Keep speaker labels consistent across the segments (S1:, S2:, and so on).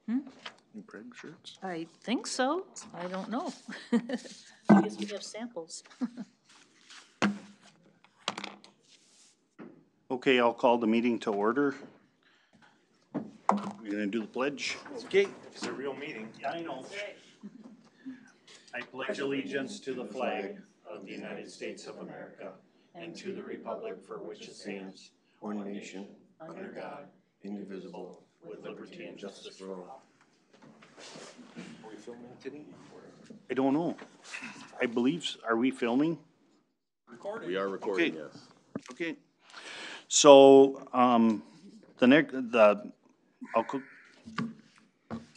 S1: New Prague shirts?
S2: I think so. I don't know. I guess we have samples.
S3: Okay, I'll call the meeting to order. We're gonna do the pledge.
S1: Okay, it's a real meeting.
S3: Yeah, I know. I pledge allegiance to the flag of the United States of America and to the republic for which it stands, one nation, under God, indivisible, with liberty and justice for all.
S1: Are we filming today?
S3: I don't know. I believe, are we filming?
S1: Recording.
S4: We are recording,
S3: Okay.
S4: yes.
S3: Okay. So, the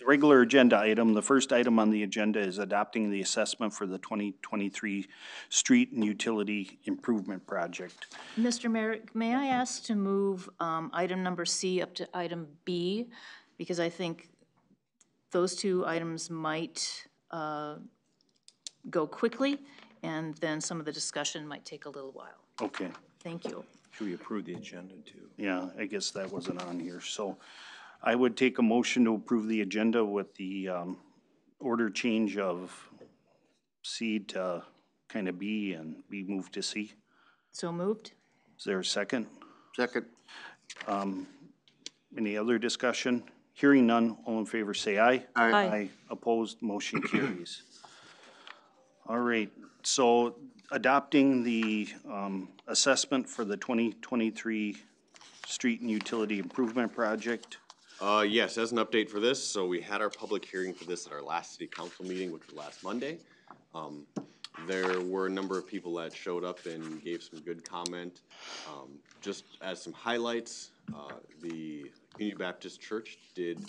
S3: regular agenda item, the first item on the agenda is adopting the assessment for the 2023 street and utility improvement project.
S2: Mr. Merrick, may I ask to move item number C up to item B? Because I think those two items might go quickly, and then some of the discussion might take a little while.
S3: Okay.
S2: Thank you.
S1: Should we approve the agenda too?
S3: Yeah, I guess that wasn't on here. So I would take a motion to approve the agenda with the order change of C to kind of B and B moved to C.
S2: So moved?
S3: Is there a second?
S5: Second.
S3: Any other discussion? Hearing none, all in favor say aye.
S5: Aye.
S2: Aye.
S3: Opposed, motion carries. All right, so adopting the assessment for the 2023 street and utility improvement project.
S4: Yes, as an update for this, so we had our public hearing for this at our last city council meeting, which was last Monday. There were a number of people that showed up and gave some good comment. Just as some highlights, the Community Baptist Church did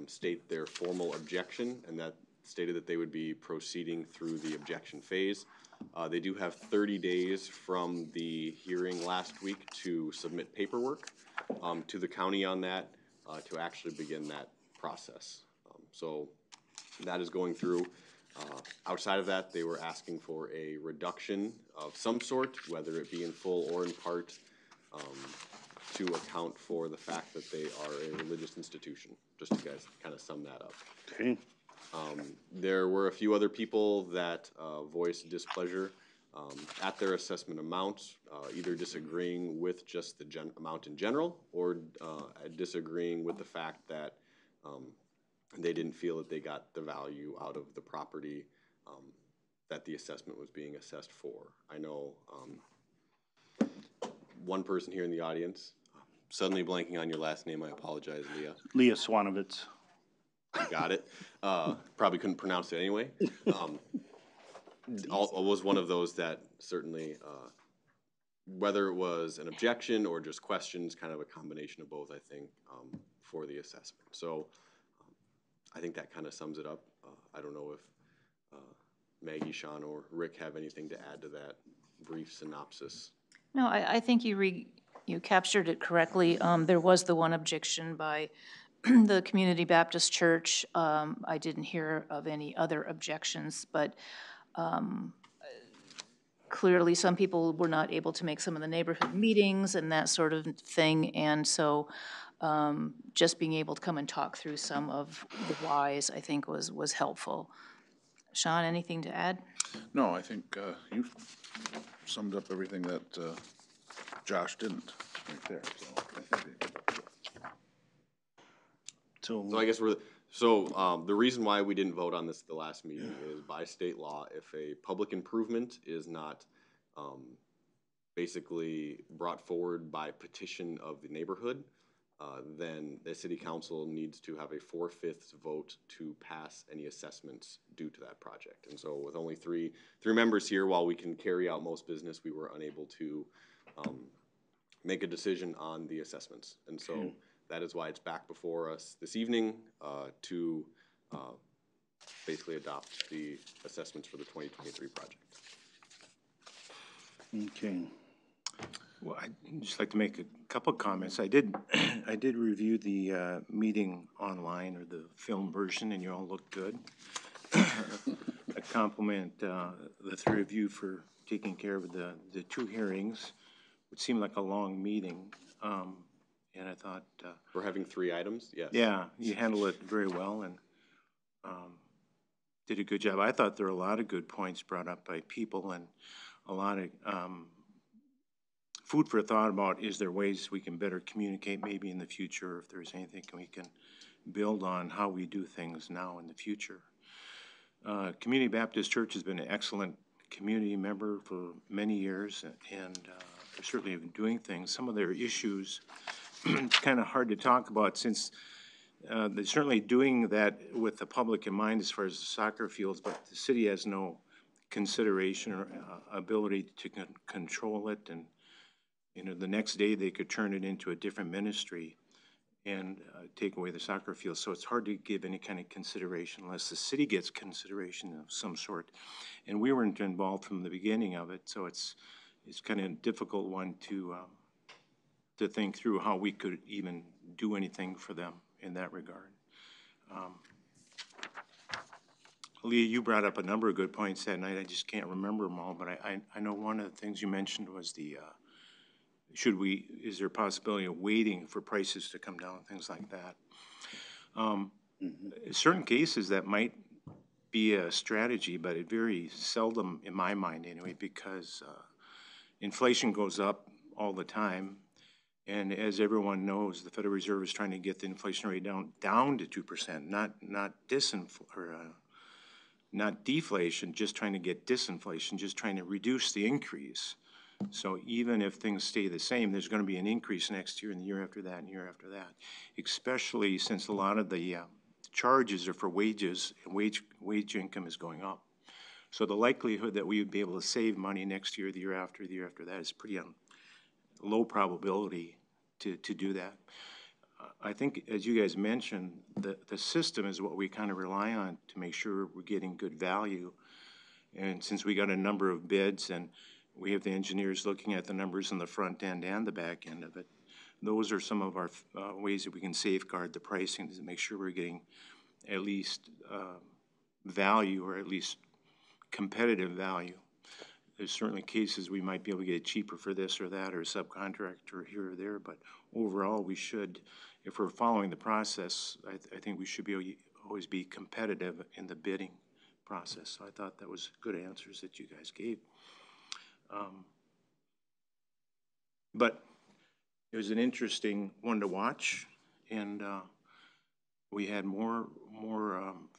S4: state their formal objection, and that stated that they would be proceeding through the objection phase. They do have 30 days from the hearing last week to submit paperwork to the county on that to actually begin that process. So that is going through. Outside of that, they were asking for a reduction of some sort, whether it be in full or in part, to account for the fact that they are a religious institution, just to guys kind of sum that up.
S3: Okay.
S4: There were a few other people that voiced displeasure at their assessment amount, either disagreeing with just the amount in general or disagreeing with the fact that they didn't feel that they got the value out of the property that the assessment was being assessed for. I know one person here in the audience, suddenly blanking on your last name, I apologize, Leah.
S3: Leah Swanovitz.
S4: You got it. Probably couldn't pronounce it anyway. Was one of those that certainly, whether it was an objection or just questions, kind of a combination of both, I think, for the assessment. So I think that kind of sums it up. I don't know if Maggie, Sean, or Rick have anything to add to that brief synopsis.
S2: No, I think you captured it correctly. There was the one objection by the Community Baptist Church. I didn't hear of any other objections, but clearly some people were not able to make some of the neighborhood meetings and that sort of thing, and so just being able to come and talk through some of the whys, I think, was helpful. Sean, anything to add?
S1: No, I think you summed up everything that Josh didn't right there.
S4: So I guess the reason why we didn't vote on this at the last meeting is by state law, if a public improvement is not basically brought forward by petition of the neighborhood, then the city council needs to have a 4/5 vote to pass any assessments due to that project. And so with only three members here, while we can carry out most business, we were unable to make a decision on the assessments. And so that is why it's back before us this evening to basically adopt the assessments for the 2023 project.
S3: Okay.
S6: Well, I'd just like to make a couple comments. I did review the meeting online, or the film version, and you all look good. I compliment the three of you for taking care of the two hearings, which seemed like a long meeting. and I thought,
S4: We're having 3 items, yes.
S6: yeah, you handled it very well and did a good job. I thought there were a lot of good points brought up by people and a lot of food for thought about, is there ways we can better communicate maybe in the future, if there's anything we can build on how we do things now in the future. Community Baptist Church has been an excellent community member for many years, and they're certainly doing things. Some of their issues, it's kind of hard to talk about since they're certainly doing that with the public in mind as far as the soccer fields, but the city has no consideration or ability to control it. And, you know, the next day they could turn it into a different ministry and take away the soccer field. So it's hard to give any kind of consideration unless the city gets consideration of some sort. And we weren't involved from the beginning of it, so it's kind of a difficult one to think through how we could even do anything for them in that regard. Leah, you brought up a number of good points that night. I just can't remember them all, but I know one of the things you mentioned was the is there a possibility of waiting for prices to come down, things like that. In certain cases that might be a strategy, but it very seldom, in my mind anyway, because inflation goes up all the time. And as everyone knows, the Federal Reserve is trying to get the inflation rate down to 2%, not deflation, just trying to get disinflation, just trying to reduce the increase. So even if things stay the same, there's going to be an increase next year and the year after that and year after that, especially since a lot of the charges are for wages and wage income is going up. So the likelihood that we would be able to save money next year, the year after that is pretty low probability to do that. I think, as you guys mentioned, the system is what we kind of rely on to make sure we're getting good value. And since we got a number of bids and we have the engineers looking at the numbers in the front end and the back end of it, those are some of our ways that we can safeguard the pricing to make sure we're getting at least value, or at least competitive value. There's certainly cases we might be able to get cheaper for this or that, or a subcontractor here or there, but overall we should, if we're following the process, I think we should always be competitive in the bidding process. So I thought that was good answers that you guys gave. But it was an interesting one to watch, and we had more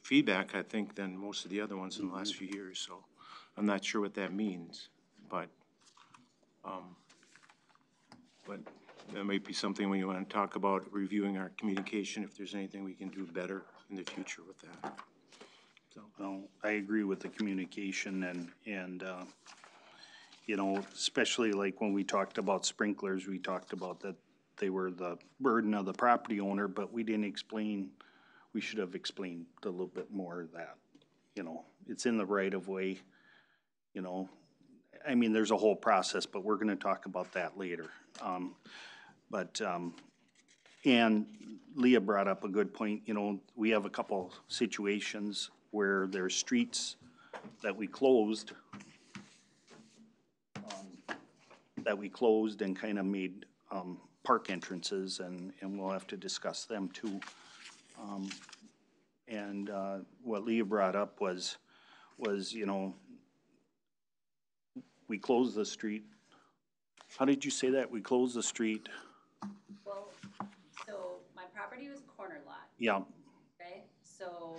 S6: feedback, I think, than most of the other ones in the last few years. So I'm not sure what that means, but that might be something we want to talk about, reviewing our communication, if there's anything we can do better in the future with that. So.
S3: Well, I agree with the communication and you know, especially like when we talked about sprinklers, we talked about that they were the burden of the property owner, but we didn't explain, we should have explained a little bit more of that. You know, it's in the right of way, you know. I mean, there's a whole process, but we're gonna talk about that later. And Leah brought up a good point. You know, we have a couple situations where there's streets that we closed and kind of made park entrances, and we'll have to discuss them too. What Leah brought up was, you know, we closed the street. How did you say that? We closed the street?
S5: Well, so my property was corner lot.
S3: Yeah.
S5: Okay, so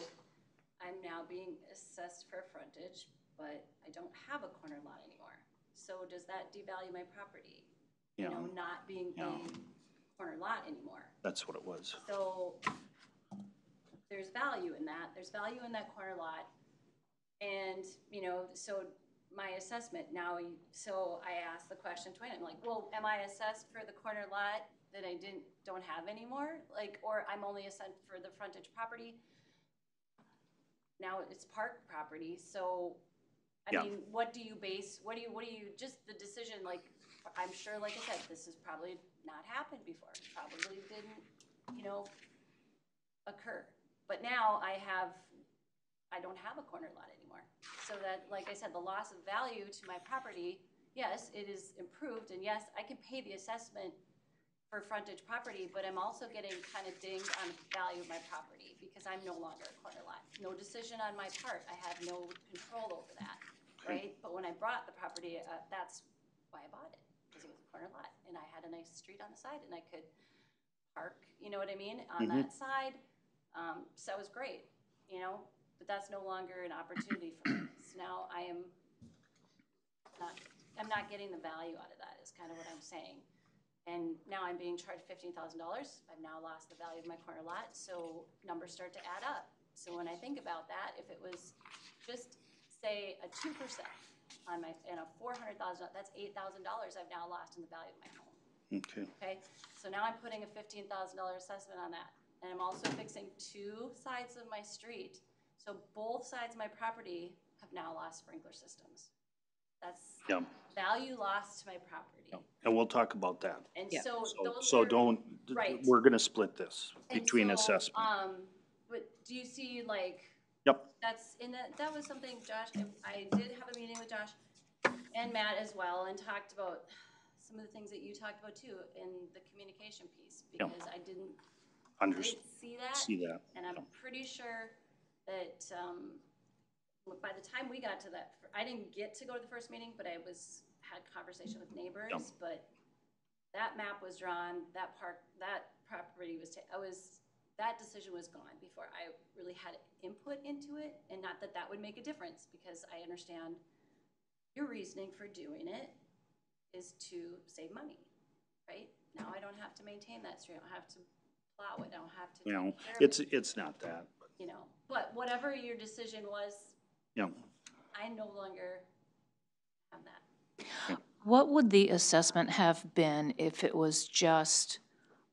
S5: I'm now being assessed for frontage, but I don't have a corner lot anymore. So does that devalue my property?
S3: Yeah.
S5: You know, not being a corner lot anymore.
S3: That's what it was.
S5: So there's value in that. There's value in that corner lot. And, you know, so my assessment now, so I asked the question to him, like, well, am I assessed for the corner lot that I don't have anymore? Like, or I'm only assessed for the frontage property? Now it's park property, so I mean, what do you just the decision, like, I'm sure, like I said, this has probably not happened before. Probably didn't, you know, occur. But now I don't have a corner lot anymore. So that, like I said, the loss of value to my property, yes, it is improved, and yes, I can pay the assessment for frontage property, but I'm also getting kind of dinged on the value of my property because I'm no longer a corner lot. No decision on my part. I have no control over that, right? But when I bought the property, that's why I bought it, because it was a corner lot. And I had a nice street on the side and I could park, you know what I mean, on that side. So that was great, you know, but that's no longer an opportunity for me. So now I'm not getting the value out of that is kind of what I'm saying. And now I'm being charged $15,000. I've now lost the value of my corner lot, so numbers start to add up. So when I think about that, if it was just, say, a 2% on my, and a $400,000, that's $8,000 I've now lost in the value of my home.
S7: Okay.
S5: Okay, so now I'm putting a $15,000 assessment on that. And I'm also fixing 2 sides of my street. So both sides of my property have now lost sprinkler systems. That's value lost to my property.
S7: And we'll talk about that.
S5: And so those
S7: So
S5: are,
S7: don't,
S5: right.
S7: we're gonna split this
S5: And
S7: between
S5: so,
S7: assessment.
S5: But do you see, like,
S7: Yep,
S5: that's, and that was something Josh, I did have a meeting with Josh and Matt as well, and talked about some of the things that you talked about too, in the communication piece, because I didn't see that. And I'm pretty sure that, by the time we got to that, I didn't get to go to the first meeting, but I had conversation with neighbors, but that map was drawn, that property was, that decision was gone before I really had input into it. And not that that would make a difference, because I understand your reasoning for doing it is to save money, right? Now I don't have to maintain that street, I don't have to plow it, I don't have to take care of it.
S7: it's not that.
S5: You know, but whatever your decision was,
S7: Yeah.
S5: I no longer have that.
S2: What would the assessment have been if it was just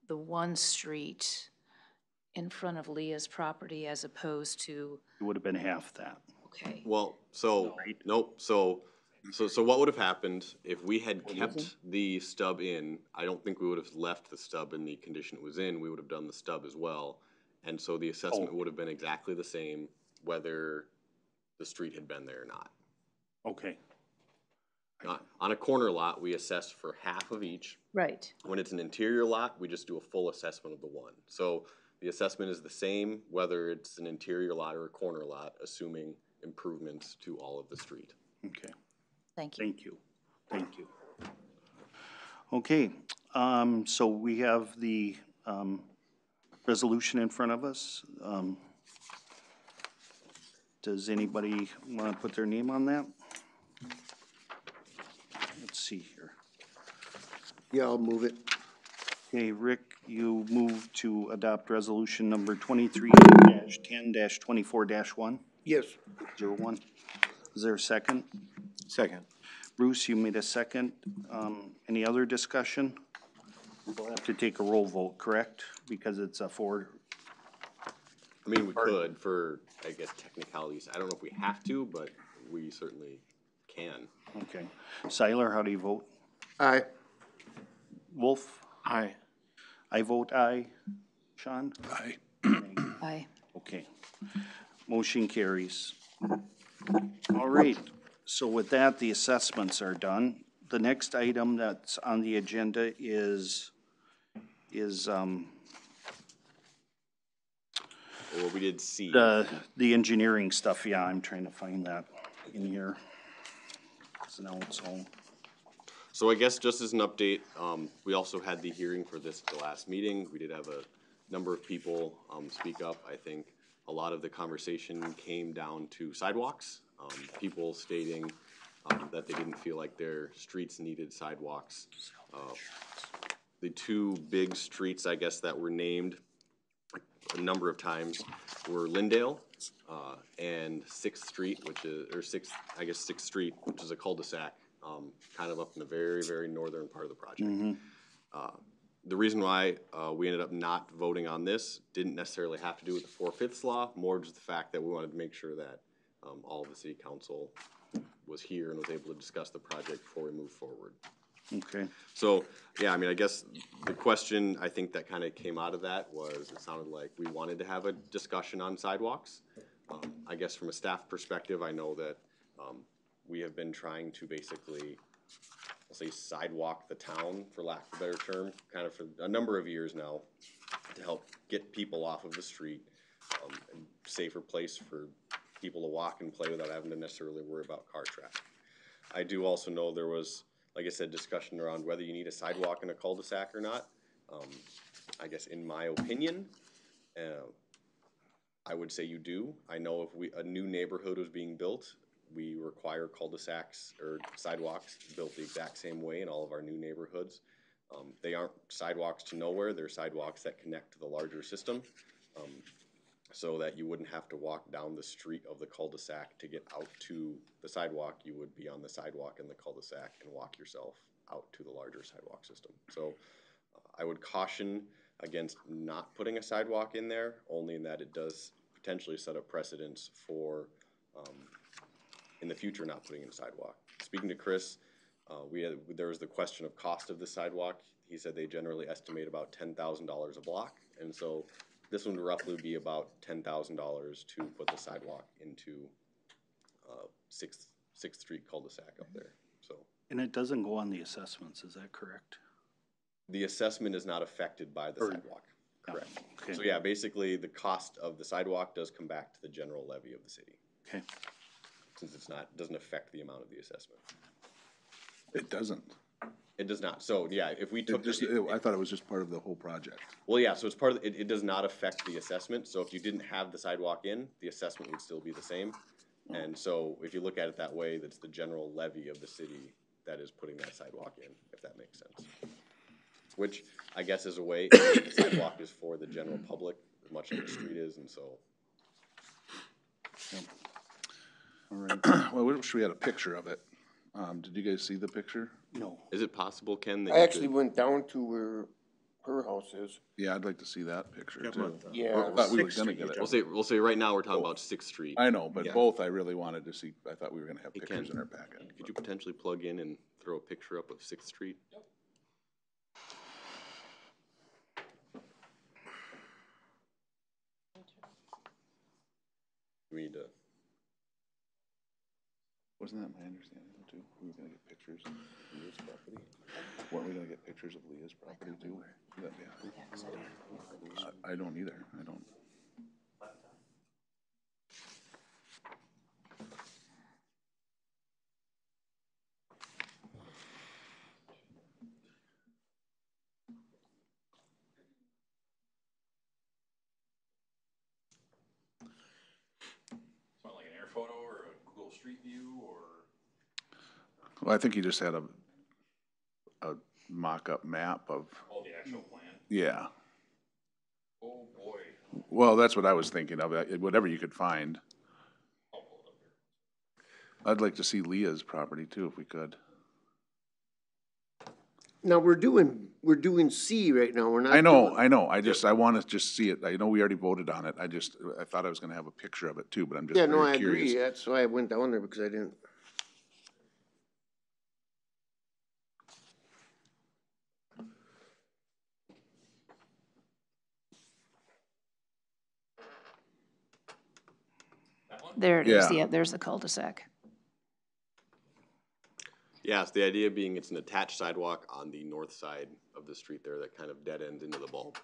S2: the one street in front of Leah's property as opposed to,
S7: It would have been half that.
S2: okay,
S4: Well, so, nope, so what would have happened if we had kept the stub in? I don't think we would have left the stub in the condition it was in, we would have done the stub as well. And so the assessment would have been exactly the same, whether the street had been there or not.
S7: Okay.
S4: On a corner lot, we assess for half of each.
S2: right,
S4: When it's an interior lot, we just do a full assessment of the one. So the assessment is the same, whether it's an interior lot or a corner lot, assuming improvements to all of the street.
S7: Okay.
S2: thank you.
S7: Thank you. Thank you. Okay, so we have the, resolution in front of us. Does anybody want to put their name on that? Let's see here.
S8: Yeah, I'll move it.
S7: Okay, Rick, you move to adopt resolution number 23-10-24-1.
S8: Yes.
S7: 01. Is there a second?
S6: Second.
S7: Bruce, you made a second. Any other discussion? We'll have to take a roll vote, correct? Because it's a four.
S4: I mean, we could for, I guess, technicalities. I don't know if we have to, but we certainly can.
S7: Okay. Seiler, how do you vote?
S8: Aye.
S7: Wolf?
S6: Aye.
S7: I vote aye. Sean?
S1: Aye.
S2: Aye.
S7: Okay. Motion carries. All right. So with that, the assessments are done. The next item that's on the agenda is
S4: Or we did C.
S7: the engineering stuff. Yeah, I'm trying to find that in here. So now it's all.
S4: So I guess just as an update, we also had the hearing for this at the last meeting. We did have a number of people speak up. I think a lot of the conversation came down to sidewalks. People stating that they didn't feel like their streets needed sidewalks. The 2 big streets, I guess, that were named a number of times were Lindale and 6th Street, which is, or 6th Street, which is a cul-de-sac, kind of up in the very, very northern part of the project. The reason why we ended up not voting on this didn't necessarily have to do with the 4/5 law, more just the fact that we wanted to make sure that all of the city council was here and was able to discuss the project before we move forward.
S7: Okay.
S4: So, yeah, I mean, I guess the question I think that kind of came out of that was, it sounded like we wanted to have a discussion on sidewalks. I guess from a staff perspective, I know that we have been trying to basically I'll say sidewalk the town, for lack of a better term, kind of for a number of years now, to help get people off of the street, and safer place for people to walk and play without having to necessarily worry about car traffic. I do also know there was, like I said, discussion around whether you need a sidewalk in a cul-de-sac or not. I guess in my opinion, I would say you do. I know if a new neighborhood was being built, we require cul-de-sacs or sidewalks built the exact same way in all of our new neighborhoods. They aren't sidewalks to nowhere, they're sidewalks that connect to the larger system, so that you wouldn't have to walk down the street of the cul-de-sac to get out to the sidewalk. You would be on the sidewalk in the cul-de-sac and walk yourself out to the larger sidewalk system. So I would caution against not putting a sidewalk in there, only in that it does potentially set up precedents for, in the future, not putting in a sidewalk. Speaking to Chris, there was the question of cost of the sidewalk. He said they generally estimate about $10,000 a block, and so this one would roughly be about $10,000 to put the sidewalk into 6th Street cul-de-sac up there. So,
S7: And it doesn't go on the assessments, is that correct?
S4: the assessment is not affected by the sidewalk, correct?
S7: Okay.
S4: So yeah, basically the cost of the sidewalk does come back to the general levy of the city,
S7: Okay.
S4: since doesn't affect the amount of the assessment.
S1: It doesn't.
S4: It does not. So yeah, if we took
S1: I thought it was just part of the whole project.
S4: well, yeah, so it's part of it does not affect the assessment. So if you didn't have the sidewalk in, the assessment would still be the same. And so if you look at it that way, that's the general levy of the city that is putting that sidewalk in, if that makes sense. Which I guess is a way, the sidewalk is for the general public, as much like the street is, and so.
S1: All right. Well, we wish we had a picture of it. Did you guys see the picture?
S7: No.
S4: Is it possible, Ken, that
S8: I
S4: you
S8: actually
S4: could,
S8: went down to where her house is.
S1: Yeah, I'd like to see that picture too.
S8: Yeah.
S1: Or I thought we were
S7: 6th
S1: gonna
S7: Street,
S1: get it.
S4: we'll say right now we're talking about 6th Street.
S1: I know, but
S4: Yeah.
S1: both I really wanted to see. I thought we were gonna have
S4: Hey,
S1: pictures
S4: Ken,
S1: in our packet.
S4: Could you potentially plug in and throw a picture up of 6th Street? Yep. We need to.
S1: Wasn't that my understanding though too? We were gonna get pictures of Leah's property? Weren't we gonna get pictures of Leah's property too? Yeah. I don't either. I don't.
S9: Want like an air photo or a Google Street View or?
S1: Well, I think you just had a mock-up map of,
S9: Oh, the actual plan?
S1: yeah.
S9: Oh, boy.
S1: Well, that's what I was thinking of, whatever you could find.
S9: I'll pull it up here.
S1: I'd like to see Leah's property too, if we could.
S8: Now, we're doing C right now, we're not.
S1: I know,
S8: doing-
S1: I wanna just see it. I know we already voted on it. I thought I was gonna have a picture of it too, but I'm just
S8: Yeah, no,
S1: very
S8: I agree,
S1: curious.
S8: that's why I went down there, because I didn't.
S2: There it is,
S1: Yeah.
S2: yeah, there's the cul-de-sac.
S4: Yes, the idea being it's an attached sidewalk on the north side of the street there that kind of dead ends into the bulb.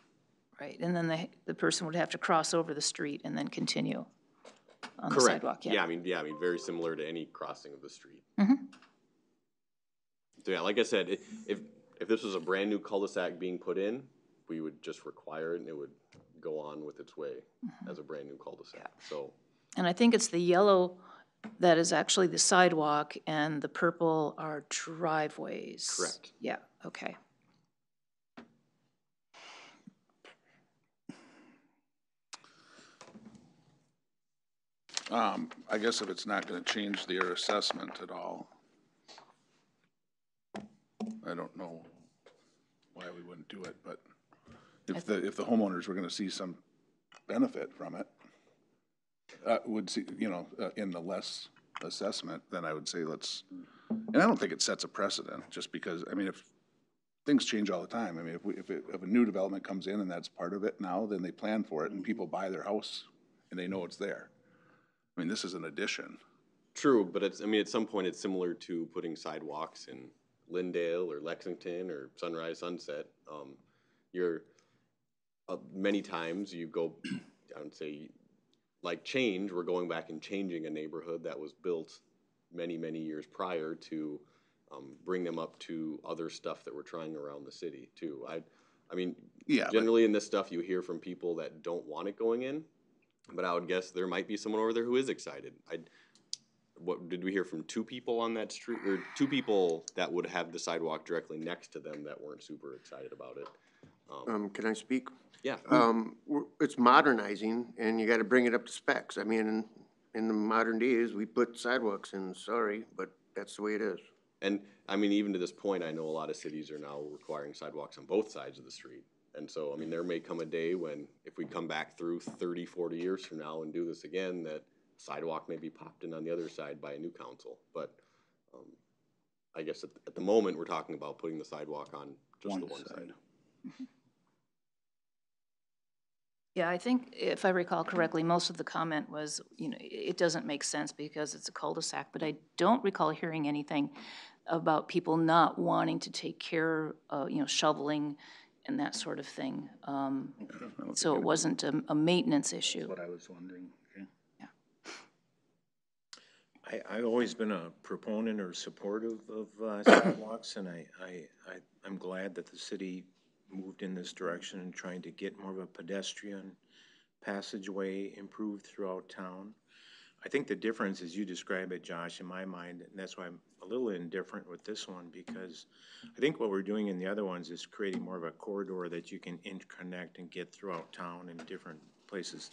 S2: Right, and then the person would have to cross over the street and then continue on the
S4: Correct.
S2: sidewalk,
S4: Yeah, I mean, very similar to any crossing of the street.
S2: Mm-hmm.
S4: So yeah, like I said, if this was a brand new cul-de-sac being put in, we would just require it and it would go on with its way as a brand new cul-de-sac, so.
S2: And I think it's the yellow that is actually the sidewalk and the purple are driveways.
S4: Correct.
S2: Yeah, okay.
S1: I guess if it's not gonna change their assessment at all, I don't know why we wouldn't do it, but if the homeowners were gonna see some benefit from it, would see, in the less assessment, then I would say let's, and I don't think it sets a precedent, just because, I mean, if things change all the time, I mean, if a new development comes in and that's part of it now, then they plan for it and people buy their house and they know it's there. I mean, this is an addition.
S4: True, but at some point it's similar to putting sidewalks in Lindale or Lexington or Sunrise, Sunset, you're, many times you go, I would say, like change, we're going back and changing a neighborhood that was built many, many years prior to bring them up to other stuff that we're trying around the city too. I mean,
S1: Yeah,
S4: generally in this stuff you hear from people that don't want it going in, but I would guess there might be someone over there who is excited. What did we hear from 2 people on that street, or 2 people that would have the sidewalk directly next to them that weren't super excited about it?
S8: Can I speak?
S4: Yeah.
S8: It's modernizing and you gotta bring it up to specs. I mean, in the modern days, we put sidewalks in, sorry, but that's the way it is.
S4: And I mean, even to this point, I know a lot of cities are now requiring sidewalks on both sides of the street. And so, I mean, there may come a day when, if we come back through 30, 40 years from now and do this again, that sidewalk may be popped in on the other side by a new council. But I guess at the moment, we're talking about putting the sidewalk on just the one side.
S2: Yeah, I think if I recall correctly, most of the comment was, you know, it doesn't make sense because it's a cul-de-sac, but I don't recall hearing anything about people not wanting to take care, you know, shoveling and that sort of thing. So it wasn't a maintenance issue.
S6: That's what I was wondering. Okay.
S2: Yeah.
S6: I've always been a proponent or supportive of sidewalks, and I'm glad that the city moved in this direction and trying to get more of a pedestrian passageway improved throughout town. I think the difference, as you describe it, Josh, in my mind, and that's why I'm a little indifferent with this one, because I think what we're doing in the other ones is creating more of a corridor that you can interconnect and get throughout town in different places.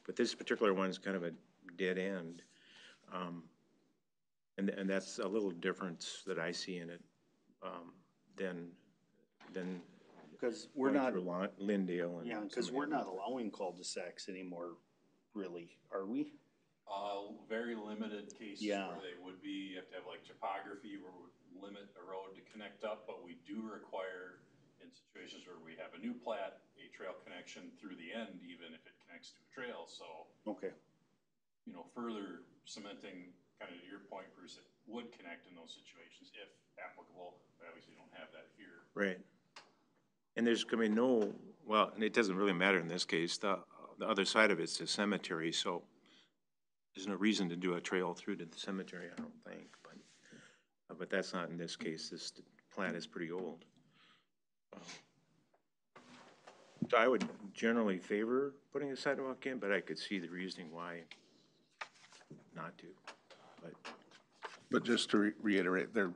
S6: But this particular one's kind of a dead end. And that's a little difference that I see in it than
S7: Because we're not,
S6: Lindale and
S7: yeah, because we're not allowing cul-de-sacs anymore, really, are we?
S9: Very limited cases
S7: Yeah.
S9: where they would be, you have to have like topography where we limit a road to connect up, but we do require in situations where we have a new plat, a trail connection through the end, even if it connects to a trail, so.
S7: Okay.
S9: You know, further cementing, kind of to your point, Bruce, it would connect in those situations if applicable, but obviously don't have that here.
S6: right. And there's gonna be no, well, and it doesn't really matter in this case, the other side of it's the cemetery, so there's no reason to do a trail through to the cemetery, I don't think, but that's not in this case. This plan is pretty old. So I would generally favor putting a sidewalk in, but I could see the reasoning why not to,
S1: But just to reiterate, there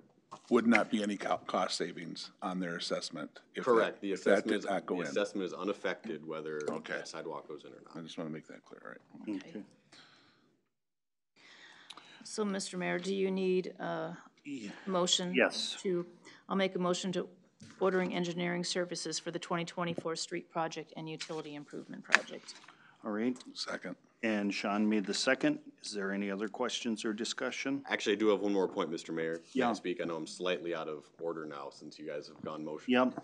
S1: would not be any cost savings on their assessment. If
S4: Correct.
S1: if that did not go
S4: The
S1: in.
S4: assessment is unaffected whether
S1: Okay.
S4: that sidewalk goes in or
S1: I
S4: not.
S1: just want to make that clear, all right?
S2: Okay. So, Mr. Mayor, do you need a motion?
S7: Yes.
S2: I'll make a motion to ordering engineering services for the 2024 street project and utility improvement project.
S7: All right,
S1: Second.
S7: and Sean made the second. Is there any other questions or discussion?
S4: Actually, I do have one more point, Mr. Mayor. Can
S7: Yeah.
S4: I speak? I know I'm slightly out of order now since you guys have gone motion.
S7: Yep,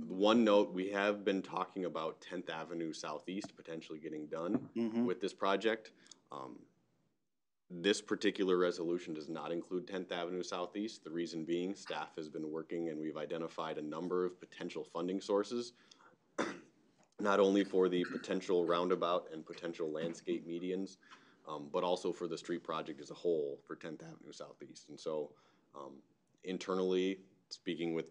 S4: One note, we have been talking about 10th Avenue Southeast potentially getting done with this project. This particular resolution does not include 10th Avenue Southeast. The reason being, staff has been working and we've identified a number of potential funding sources, not only for the potential roundabout and potential landscape medians, but also for the street project as a whole for 10th Avenue Southeast. And so internally, speaking with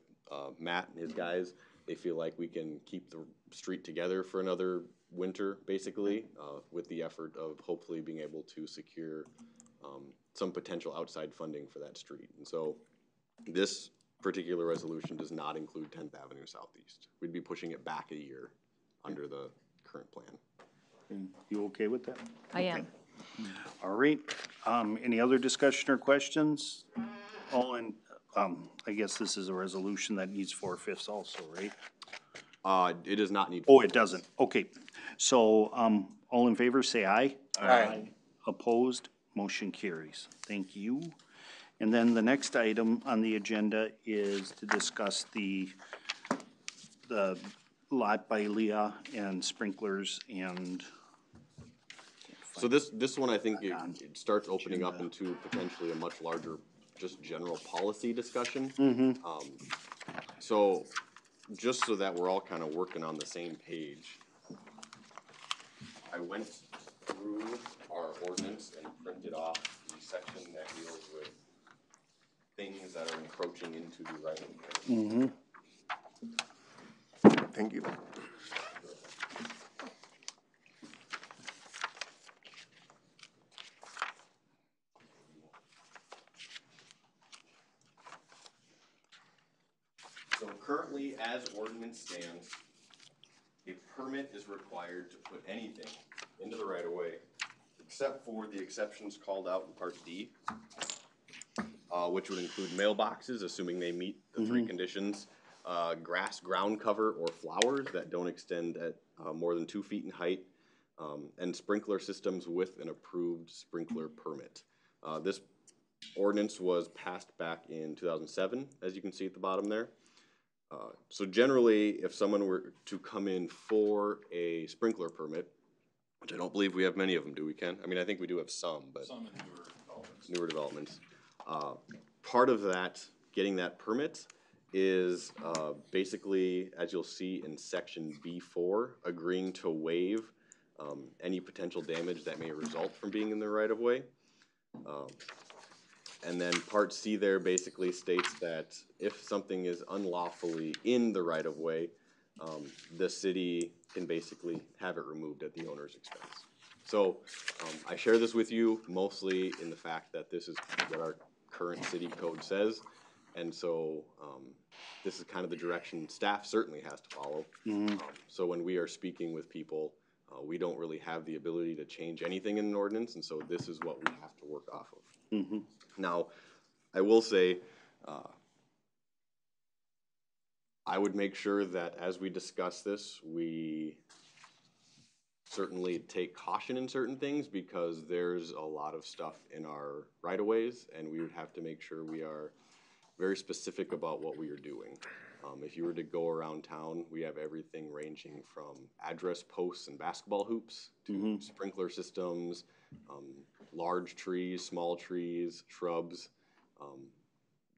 S4: Matt and his guys, they feel like we can keep the street together for another winter, basically, with the effort of hopefully being able to secure some potential outside funding for that street. And so this particular resolution does not include 10th Avenue Southeast. We'd be pushing it back a year under the current plan.
S7: and you okay with that?
S2: I am.
S7: All right, any other discussion or questions? All in, I guess this is a resolution that needs 4/5 also, right?
S4: It does not need.
S7: Oh, it doesn't, okay. So, all in favor, say aye.
S8: Aye.
S7: Opposed, motion carries. Thank you. And then the next item on the agenda is to discuss the lot by Leah and sprinklers and.
S4: So this one, I think it starts opening up into potentially a much larger just general policy discussion. So, just so that we're all kind of working on the same page, I went through our ordinance and printed off the section that deals with things that are encroaching into the right of way.
S8: Thank you.
S4: So currently, as ordinance stands, a permit is required to put anything into the right of way, except for the exceptions called out in part D, which would include mailboxes, assuming they meet the three conditions, grass ground cover or flowers that don't extend at more than 2 feet in height, and sprinkler systems with an approved sprinkler permit. This ordinance was passed back in 2007, as you can see at the bottom there. So generally, if someone were to come in for a sprinkler permit, which I don't believe we have many of them, do we, Ken? I mean, I think we do have some, but.
S9: Some in newer developments.
S4: Newer developments. Part of that, getting that permit, is basically, as you'll see in section B4, agreeing to waive any potential damage that may result from being in the right of way. And then part C there basically states that if something is unlawfully in the right of way, the city can basically have it removed at the owner's expense. So I share this with you mostly in the fact that this is what our current city code says. And so this is kind of the direction staff certainly has to follow. So when we are speaking with people, we don't really have the ability to change anything in an ordinance, and so this is what we have to work off of. Now, I will say, I would make sure that as we discuss this, we certainly take caution in certain things, because there's a lot of stuff in our right-of-ways, and we would have to make sure we are very specific about what we are doing. If you were to go around town, we have everything ranging from address posts and basketball hoops to sprinkler systems, large trees, small trees, shrubs.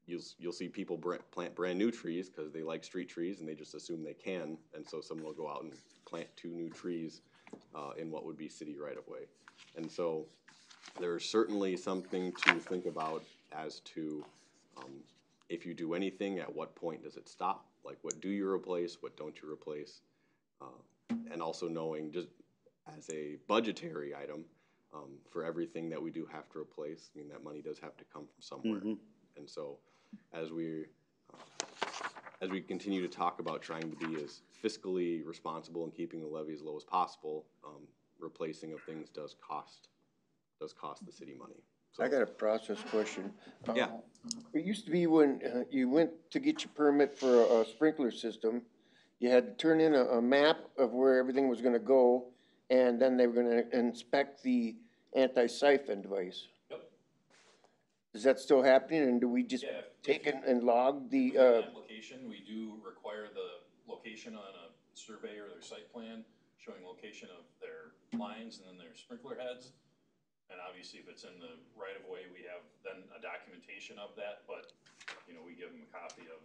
S4: You'll see people plant brand new trees because they like street trees and they just assume they can, and so someone will go out and plant 2 new trees in what would be city right of way. And so there's certainly something to think about as to if you do anything, at what point does it stop? Like, what do you replace, what don't you replace? And also knowing, just as a budgetary item, for everything that we do have to replace, I mean, that money does have to come from somewhere. And so as we continue to talk about trying to be as fiscally responsible and keeping the levy as low as possible, replacing of things does cost the city money. So,
S8: I got a process question.
S4: Yeah.
S8: It used to be when you went to get your permit for a sprinkler system, you had to turn in a map of where everything was gonna go, and then they were gonna inspect the anti-siphon device.
S9: Yep.
S8: Is that still happening, and do we just
S9: Yeah,
S8: take it and log the,
S9: application, we do require the location on a survey or their site plan, showing location of their lines and then their sprinkler heads. And obviously, if it's in the right of way, we have then a documentation of that, but, you know, we give them a copy of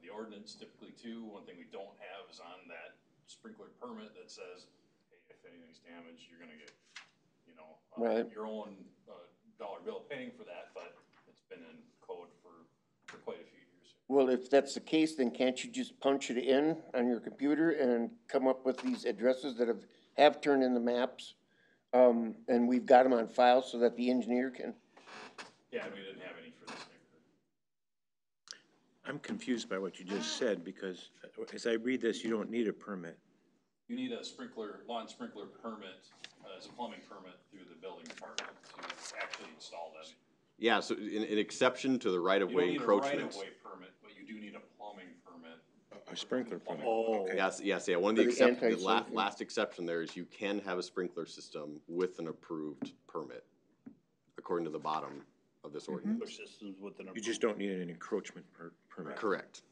S9: the ordinance typically too. One thing we don't have is on that sprinkler permit that says, hey, if anything's damaged, you're gonna get, you know, your own dollar bill paying for that, but it's been in code for quite a few years.
S8: well, if that's the case, then can't you just punch it in on your computer and come up with these addresses that have turned in the maps? And we've got them on file so that the engineer can.
S9: Yeah, we didn't have any for this neighborhood.
S6: I'm confused by what you just said, because as I read this, you don't need a permit.
S9: You need a lawn sprinkler permit, as a plumbing permit through the building department to actually install them.
S4: Yeah, so an exception to the right-of-way encroachments.
S9: You don't need a right-of-way permit, but you do need a plumbing permit.
S6: A sprinkler permit.
S8: Oh.
S4: Yes, yeah, one of the last exception there is you can have a sprinkler system with an approved permit, according to the bottom of this ordinance.
S6: You just don't need an encroachment permit.
S4: Correct.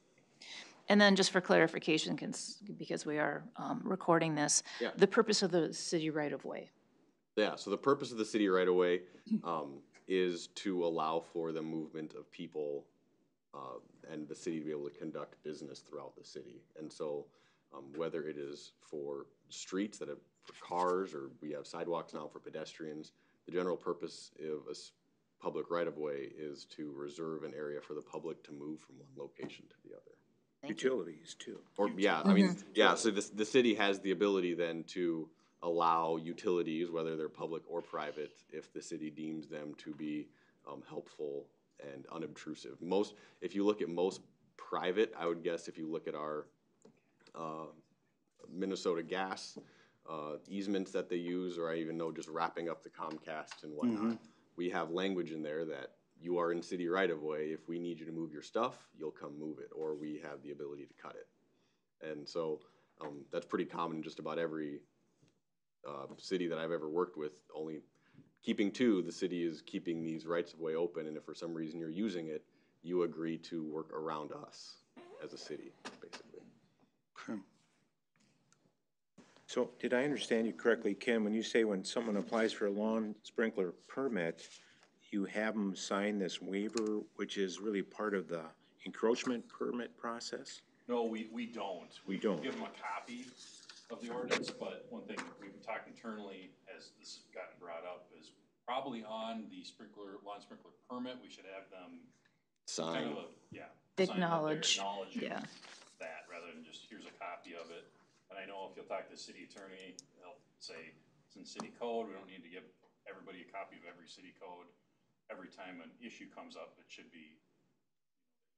S2: And then just for clarification, because we are recording this,
S4: Yeah.
S2: the purpose of the city right-of-way.
S4: Yeah, so the purpose of the city right away is to allow for the movement of people and the city to be able to conduct business throughout the city. And so whether it is for streets that have for cars, or we have sidewalks now for pedestrians, the general purpose of a public right-of-way is to reserve an area for the public to move from one location to the other.
S6: Utilities too.
S4: Or, yeah, I mean, yeah, so the city has the ability then to allow utilities, whether they're public or private, if the city deems them to be helpful and unobtrusive. If you look at most private, I would guess if you look at our Minnesota gas easements that they use, or I even know just wrapping up the Comcast and whatnot, we have language in there that you are in city right of way. If we need you to move your stuff, you'll come move it, or we have the ability to cut it. And so that's pretty common in just about every city that I've ever worked with. Only keeping two, the city is keeping these rights of way open, and if for some reason you're using it, you agree to work around us as a city, basically.
S6: Okay. So did I understand you correctly, Ken, when you say when someone applies for a lawn sprinkler permit, you have them sign this waiver, which is really part of the encroachment permit process?
S9: No, we don't.
S6: We don't.
S9: Give them a copy of the ordinance, but one thing we've talked internally as this has gotten brought up is probably on the lawn sprinkler permit, we should have them
S4: Sign.
S9: kind of
S2: Acknowledge,
S9: acknowledging
S2: yeah.
S9: that rather than just here's a copy of it. And I know if you'll talk to the city attorney, they'll say it's in city code. We don't need to give everybody a copy of every city code. Every time an issue comes up, it should be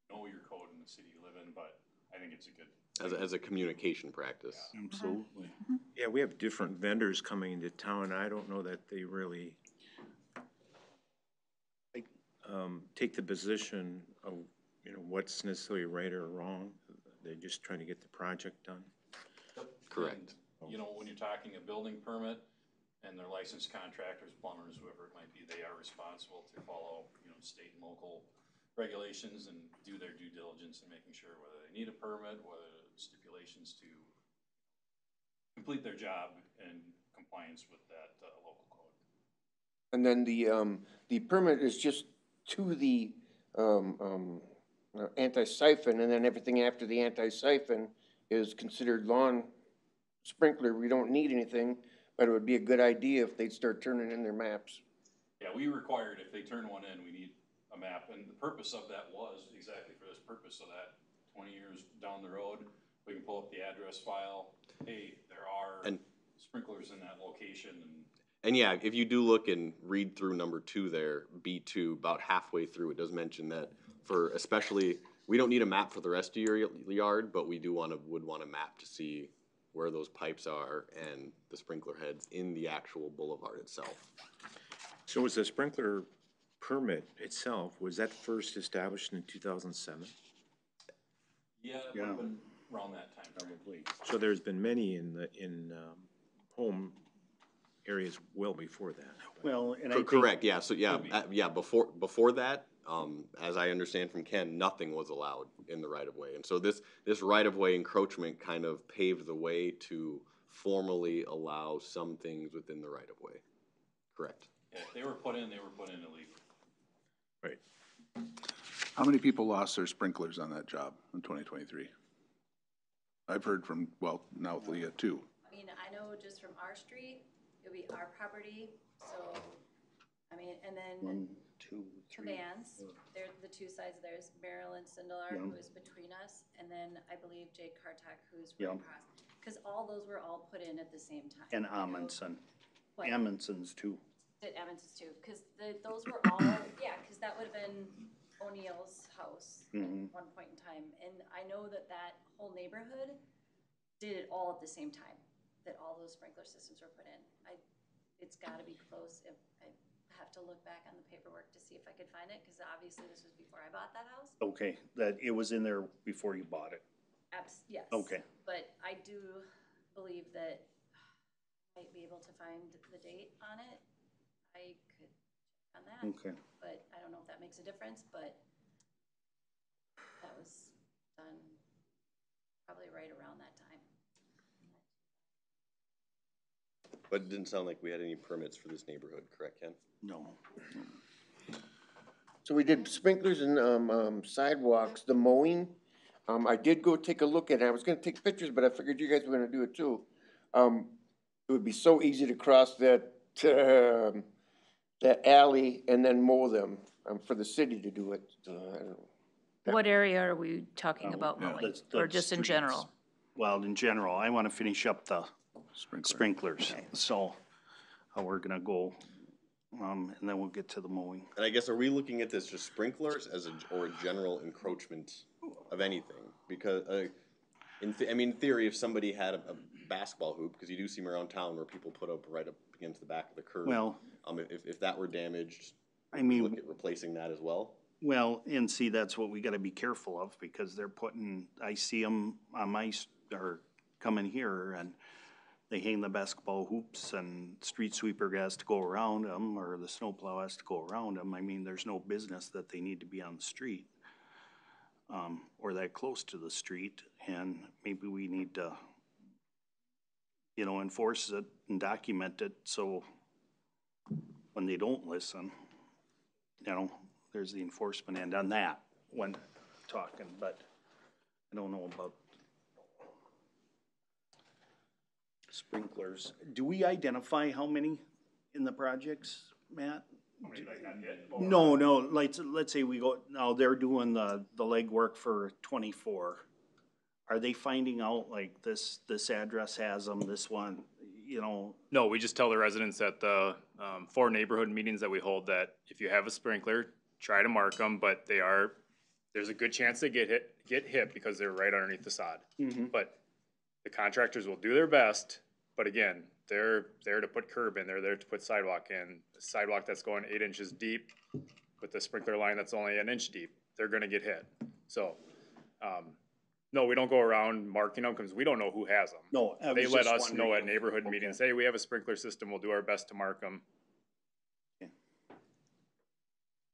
S9: know your code in the city you live in, but I think it's a good
S4: As a communication practice.
S9: Yeah.
S7: Absolutely.
S6: Yeah, we have different vendors coming into town. I don't know that they really take the position of, what's necessarily right or wrong. They're just trying to get the project done.
S4: Correct.
S9: And, when you're talking a building permit and their licensed contractors, plumbers, whoever it might be, they are responsible to follow, state and local regulations and do their due diligence in making sure whether they need a permit, whether stipulations to complete their job in compliance with that local code.
S8: And then the permit is just to the anti-siphon, and then everything after the anti-siphon is considered lawn sprinkler. We don't need anything, but it would be a good idea if they'd start turning in their maps.
S9: Yeah, we required if they turn one in, we need a map, and the purpose of that was exactly for this purpose, so that 20 years down the road, we can pull up the address file. Hey, there are sprinklers in that location,
S4: And yeah, if you do look and read through number 2 there, B2, about halfway through, it does mention that for especially, we don't need a map for the rest of your yard, but we would want a map to see where those pipes are and the sprinkler heads in the actual boulevard itself.
S6: So was the sprinkler permit itself, was that first established in 2007?
S9: yeah, it would have been around that time.
S7: Probably.
S6: So there's been many in home areas well before that.
S7: Well, and I think.
S4: Correct, yeah, so yeah, before that, as I understand from Ken, nothing was allowed in the right-of-way. And so this right-of-way encroachment kind of paved the way to formally allow some things within the right-of-way. Correct.
S9: Yeah, if they were put in illegally.
S6: Right.
S1: How many people lost their sprinklers on that job in 2023? I've heard from, now with Leah, 2.
S5: I mean, I know just from our street, it'll be our property, so, I mean, and then
S7: 1, 2, 3.
S5: vans, they're the two sides, there's Marilyn Sindelar, who is between us, and then I believe Jake Kartak, who's right across. Because all those were all put in at the same time.
S7: And Amundsen.
S5: What?
S7: Amundsen's too.
S5: Did Evans's too, because those were all, yeah, because that would have been O'Neill's house at one point in time. And I know that whole neighborhood did it all at the same time, that all those sprinkler systems were put in. It's gotta be close. I have to look back on the paperwork to see if I could find it, because obviously this was before I bought that house.
S7: Okay, that it was in there before you bought it.
S5: Yes.
S7: Okay.
S5: But I do believe that I might be able to find the date on it. I could check on that.
S7: Okay.
S5: But I don't know if that makes a difference, but that was done probably right around that time.
S4: But it didn't sound like we had any permits for this neighborhood, correct, Ken?
S7: No.
S8: So we did sprinklers and, sidewalks, the mowing. I did go take a look at it. I was gonna take pictures, but I figured you guys were gonna do it too. It would be so easy to cross that alley and then mow them, for the city to do it. I don't know.
S2: What area are we talking about
S7: Yeah.
S2: mowing,
S7: The
S2: or just in
S7: streets.
S2: general?
S7: Well, in general, I wanna finish up the sprinklers, so how we're gonna go, and then we'll get to the mowing.
S4: And I guess, are we looking at this just sprinklers as or a general encroachment of anything? Because, in theory, if somebody had a basketball hoop, because you do see them around town where people put up right up against the back of the curb.
S7: Well,
S4: if that were damaged,
S7: I mean,
S4: look at replacing that as well?
S7: well, and see, that's what we gotta be careful of, because they're putting, I see them on my, or coming here, and they hang the basketball hoops, and street sweeper has to go around them, or the snowplow has to go around them. I mean, there's no business that they need to be on the street, or that close to the street, and maybe we need to, enforce it and document it, so when they don't listen, there's the enforcement end on that when talking, but I don't know about sprinklers. Do we identify how many in the projects, Matt? No, let's say we go, now they're doing the legwork for 24. Are they finding out like this address has them, this one,
S10: No, we just tell the residents at the 4 neighborhood meetings that we hold that if you have a sprinkler, try to mark them, but there's a good chance they get hit because they're right underneath the sod. But the contractors will do their best, but again, they're there to put curb in, they're there to put sidewalk in. A sidewalk that's going 8 inches deep with the sprinkler line that's only 1 inch deep, they're gonna get hit. So, no, we don't go around marking them because we don't know who has them.
S7: No, I was
S10: They let
S7: just
S10: us know
S7: wondering
S10: at neighborhood meetings, hey, we have a sprinkler system, we'll do our best to mark them.
S7: Okay.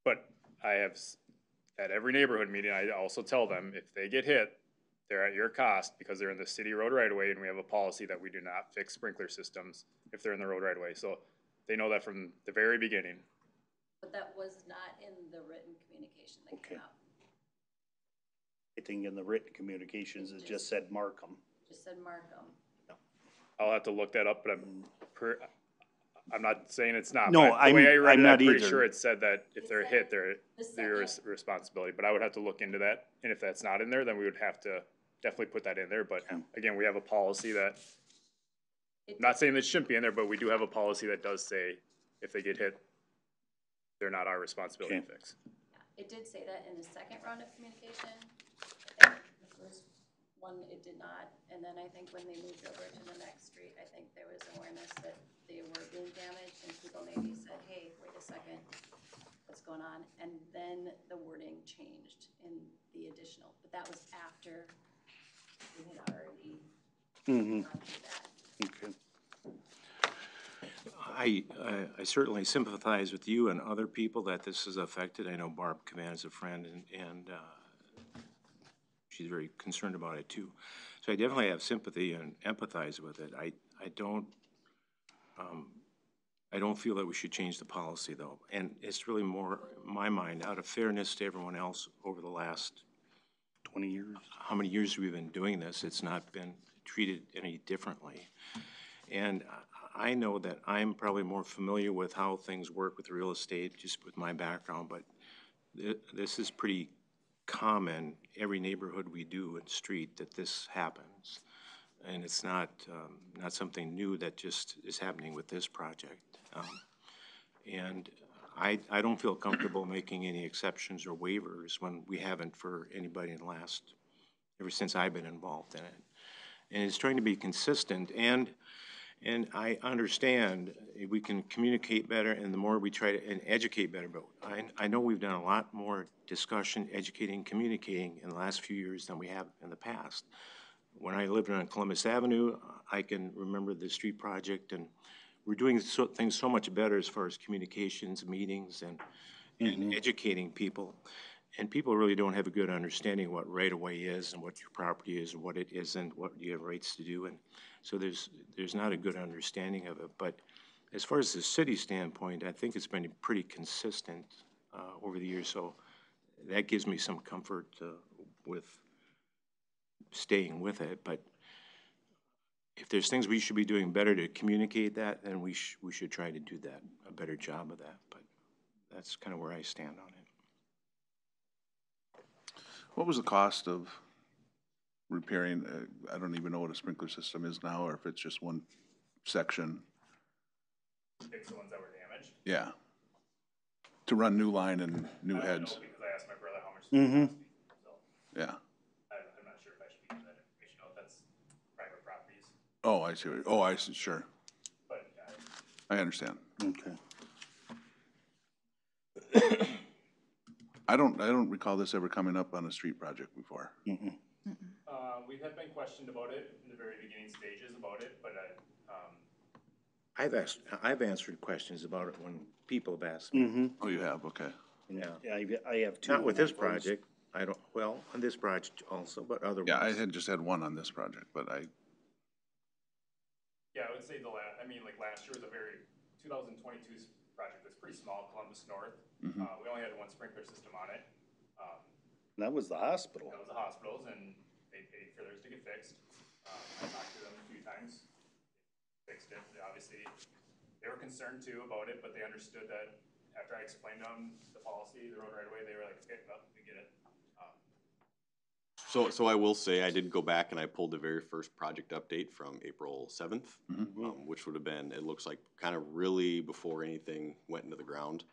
S10: But at every neighborhood meeting, I also tell them, if they get hit, they're at your cost because they're in the city road right away, and we have a policy that we do not fix sprinkler systems if they're in the road right away. So they know that from the very beginning.
S5: But that was not in the written communication that came out.
S7: I think in the written communications, it just said mark them.
S5: Just said mark them.
S10: I'll have to look that up, but I'm not saying it's not.
S7: No,
S10: but the way I read
S7: I'm
S10: it,
S7: not
S10: I'm pretty
S7: either.
S10: sure it said that if they're hit, they're
S5: The
S10: your
S5: second-
S10: responsibility. But I would have to look into that, and if that's not in there, then we would have to definitely put that in there. But again, we have a policy that, I'm not saying that it shouldn't be in there, but we do have a policy that does say if they get hit, they're not our responsibility to fix.
S5: It did say that in the second round of communication. I think the first one, it did not. And then I think when they moved over to the next street, I think there was awareness that they were being damaged, and people maybe said, hey, wait a second, what's going on? And then the wording changed in the additional, but that was after we had already gone through that.
S7: Okay.
S6: I certainly sympathize with you and other people that this has affected. I know Barb Cavan is a friend, and she's very concerned about it too. So I definitely have sympathy and empathize with it. I don't feel that we should change the policy though. And it's really more, in my mind, out of fairness to everyone else over the last
S7: 20 years.
S6: How many years we've been doing this, it's not been treated any differently. And I know that I'm probably more familiar with how things work with real estate, just with my background, but this is pretty common, every neighborhood we do and street, that this happens. And it's not something new that just is happening with this project. And I don't feel comfortable making any exceptions or waivers when we haven't for anybody in the last, ever since I've been involved in it. And it's trying to be consistent, and I understand we can communicate better, and the more we try to, and educate better, but I know we've done a lot more discussion, educating, communicating in the last few years than we have in the past. When I lived on Columbus Avenue, I can remember the street project, and we're doing things so much better as far as communications, meetings, and educating people. And people really don't have a good understanding of what right-of-way is and what your property is and what it isn't, what you have rights to do. And So there's not a good understanding of it. But as far as the city standpoint, I think it's been pretty consistent over the years. So that gives me some comfort with staying with it. But if there's things we should be doing better to communicate that, then we should try to do that, a better job of that. But that's kind of where I stand on it.
S1: What was the cost of repairing, I don't even know what a sprinkler system is now, or if it's just one section?
S10: Fix the ones that were damaged.
S1: Yeah. To run new line and new
S10: I don't
S1: heads.
S10: know because I asked my brother how much.
S7: Mm-hmm.
S10: So
S1: Yeah.
S10: I'm not sure if I should be giving that information out. That's private properties.
S1: Oh, I see. Oh, I see. Sure.
S10: But
S1: I understand.
S7: Okay.
S1: I don't recall this ever coming up on a street project before.
S7: Mm-mm.
S10: we have been questioned about it in the very beginning stages about it, but
S6: I've answered questions about it when people have asked me.
S7: Mm-hmm.
S1: Oh, you have? Okay.
S6: Yeah.
S7: I have two.
S6: Not with
S7: of
S6: this
S7: those.
S6: project. I don't, well, on this project also, but other
S1: Yeah, I
S6: ones.
S1: had just had one on this project, but
S10: yeah, I would say like last year was a very, 2022's project was pretty small, Columbus North.
S1: Mhm.
S10: We only had one sprinkler system on it.
S7: That was the hospital.
S10: That was the hospitals, and they paid for theirs to get fixed. I talked to them a few times, fixed it. Obviously, they were concerned too about it, but they understood that after I explained to them the policy, the road right away, they were like, okay, well, we get it.
S4: So I will say, I did go back and I pulled the very first project update from April 7th, which would have been, it looks like, kind of really before anything went into the ground.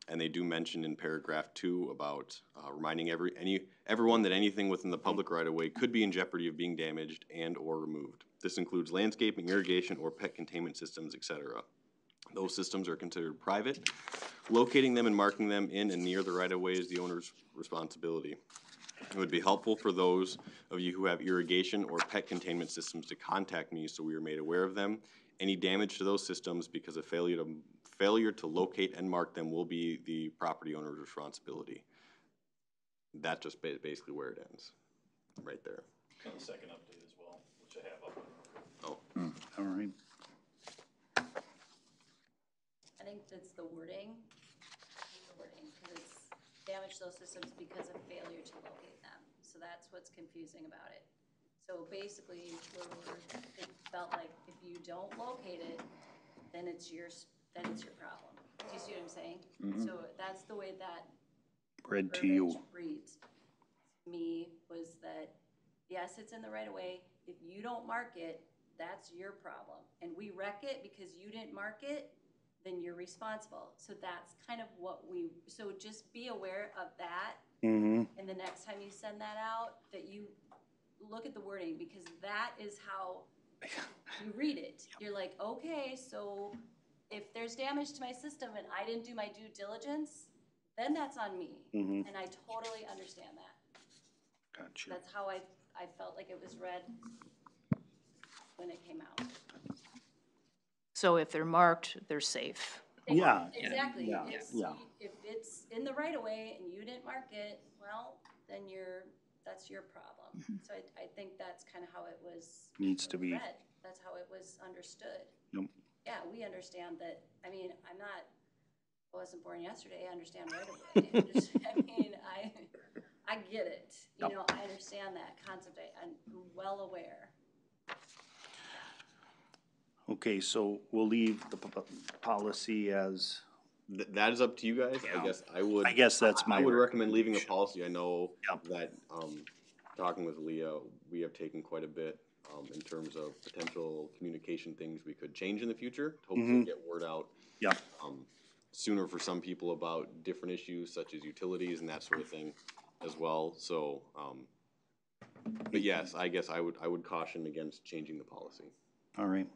S4: And they do mention in paragraph 2 about reminding everyone that anything within the public right-of-way could be in jeopardy of being damaged and or removed. This includes landscaping, irrigation, or pet containment systems, etc. Those systems are considered private. Locating them and marking them in and near the right-of-way is the owner's responsibility. It would be helpful for those of you who have irrigation or pet containment systems to contact me so we are made aware of them. Any damage to those systems because of failure to locate and mark them will be the property owner's responsibility. That's just basically where it ends, right there.
S9: And the second update as well, which I have up.
S4: Oh.
S7: All right.
S5: I think that's the wording, because it's damage those systems because of failure to locate them. So that's what's confusing about it. So basically, it felt like if you don't locate it, then it's your problem. Do you see what I'm saying? So that's the way that
S7: Read to
S5: verbiage
S7: you.
S5: reads to me, was that, yes, it's in the right of way. If you don't mark it, that's your problem. And we wreck it because you didn't mark it, then you're responsible. So that's kind of so just be aware of that.
S7: Mm-hmm.
S5: And the next time you send that out, that you look at the wording, because that is how you read it. You're like, okay, so if there's damage to my system and I didn't do my due diligence, then that's on me.
S7: Mm-hmm.
S5: And I totally understand that.
S7: Gotcha.
S5: That's how I felt like it was read when it came out.
S2: So if they're marked, they're safe.
S7: Yeah.
S5: Exactly.
S7: Yeah. Yeah.
S5: If it's in the right of way and you didn't mark it, well, then that's your problem. So I think that's kind of how it was
S7: Needs to be.
S5: read. That's how it was understood.
S7: Yep.
S5: Yeah, we understand that. I mean, I wasn't born yesterday. I understand right away. I get it. You know, I understand that concept. I'm well aware.
S7: Okay, so we'll leave the policy as.
S4: That is up to you guys.
S7: Yeah.
S4: I
S7: guess that's my
S4: I would recommend leaving a policy. I know
S7: Yep.
S4: that, talking with Leah, we have taken quite a bit, in terms of potential communication things we could change in the future, to hopefully get word out.
S7: Yeah.
S4: Sooner for some people about different issues such as utilities and that sort of thing as well. So, but yes, I guess I would caution against changing the policy.
S7: All right.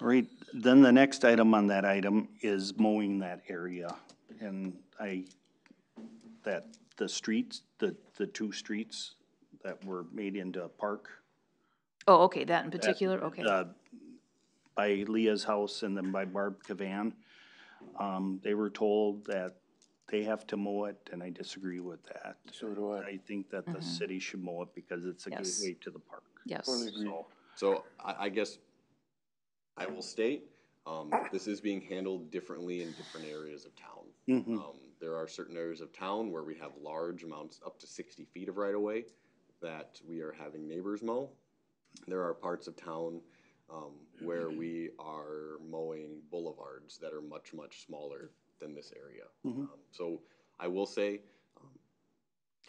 S7: All right, then the next item on that item is mowing that area. And the streets, the two streets that were made into a park.
S2: Oh, okay, that in particular, okay.
S7: By Leah's house and then by Barb Cavan. They were told that they have to mow it, and I disagree with that.
S8: So do I.
S7: I think that the city should mow it because it's a
S2: Yes.
S7: gateway to the park.
S2: Yes.
S8: Totally agree.
S7: So,
S4: So I guess I will state, this is being handled differently in different areas of town. There are certain areas of town where we have large amounts, up to 60 feet of right-of-way, that we are having neighbors mow. There are parts of town where we are mowing boulevards that are much, much smaller than this area. So I will say,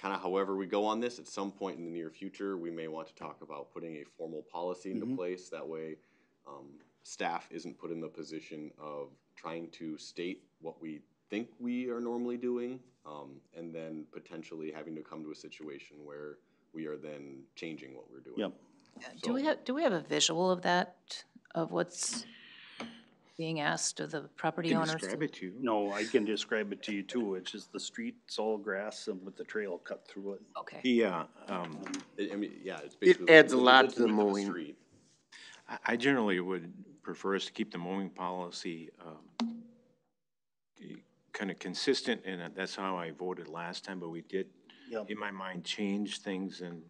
S4: kind of however we go on this, at some point in the near future, we may want to talk about putting a formal policy into place. That way, staff isn't put in the position of trying to state what we think we are normally doing, and then potentially having to come to a situation where we are then changing what we're doing.
S7: Yep.
S2: Do we have a visual of that, of what's being asked of the property
S6: Can
S2: owners?
S6: describe it to you.
S7: No, I can describe it to you too, which is the street's all grass and with the trail cut through it.
S2: Okay.
S6: Yeah,
S4: I mean, yeah, it's basically.
S8: adds a lot
S4: it's
S8: to the
S4: width of a
S8: mowing.
S4: street.
S6: I generally would prefer us to keep the mowing policy kind of consistent, and that's how I voted last time, but we did,
S7: Yep.
S6: in my mind, change things, and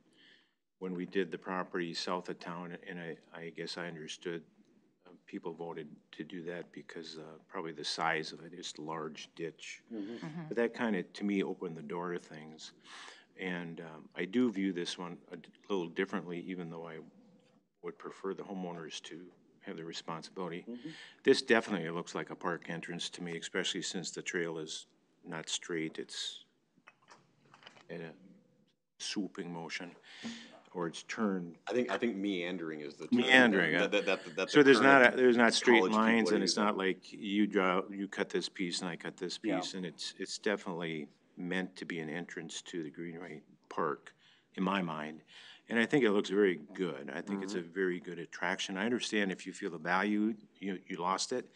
S6: when we did the property south of town, and I guess I understood people voted to do that because probably the size of it is a large ditch. But that kind of, to me, opened the door to things. And I do view this one a little differently, even though I would prefer the homeowners to have the responsibility. This definitely looks like a park entrance to me, especially since the trail is not straight, it's in a swooping motion, or it's turned.
S4: I think meandering is the term.
S6: Meandering, yeah.
S4: That's
S6: So
S4: a
S6: there's
S4: current
S6: there's not straight
S4: college people
S6: lines,
S4: are
S6: and it's
S4: using.
S6: not like you cut this piece and I cut this piece, and it's definitely meant to be an entrance to the Greenway Park, in my mind. And I think it looks very good. I think it's a very good attraction. I understand if you feel the value, you lost it.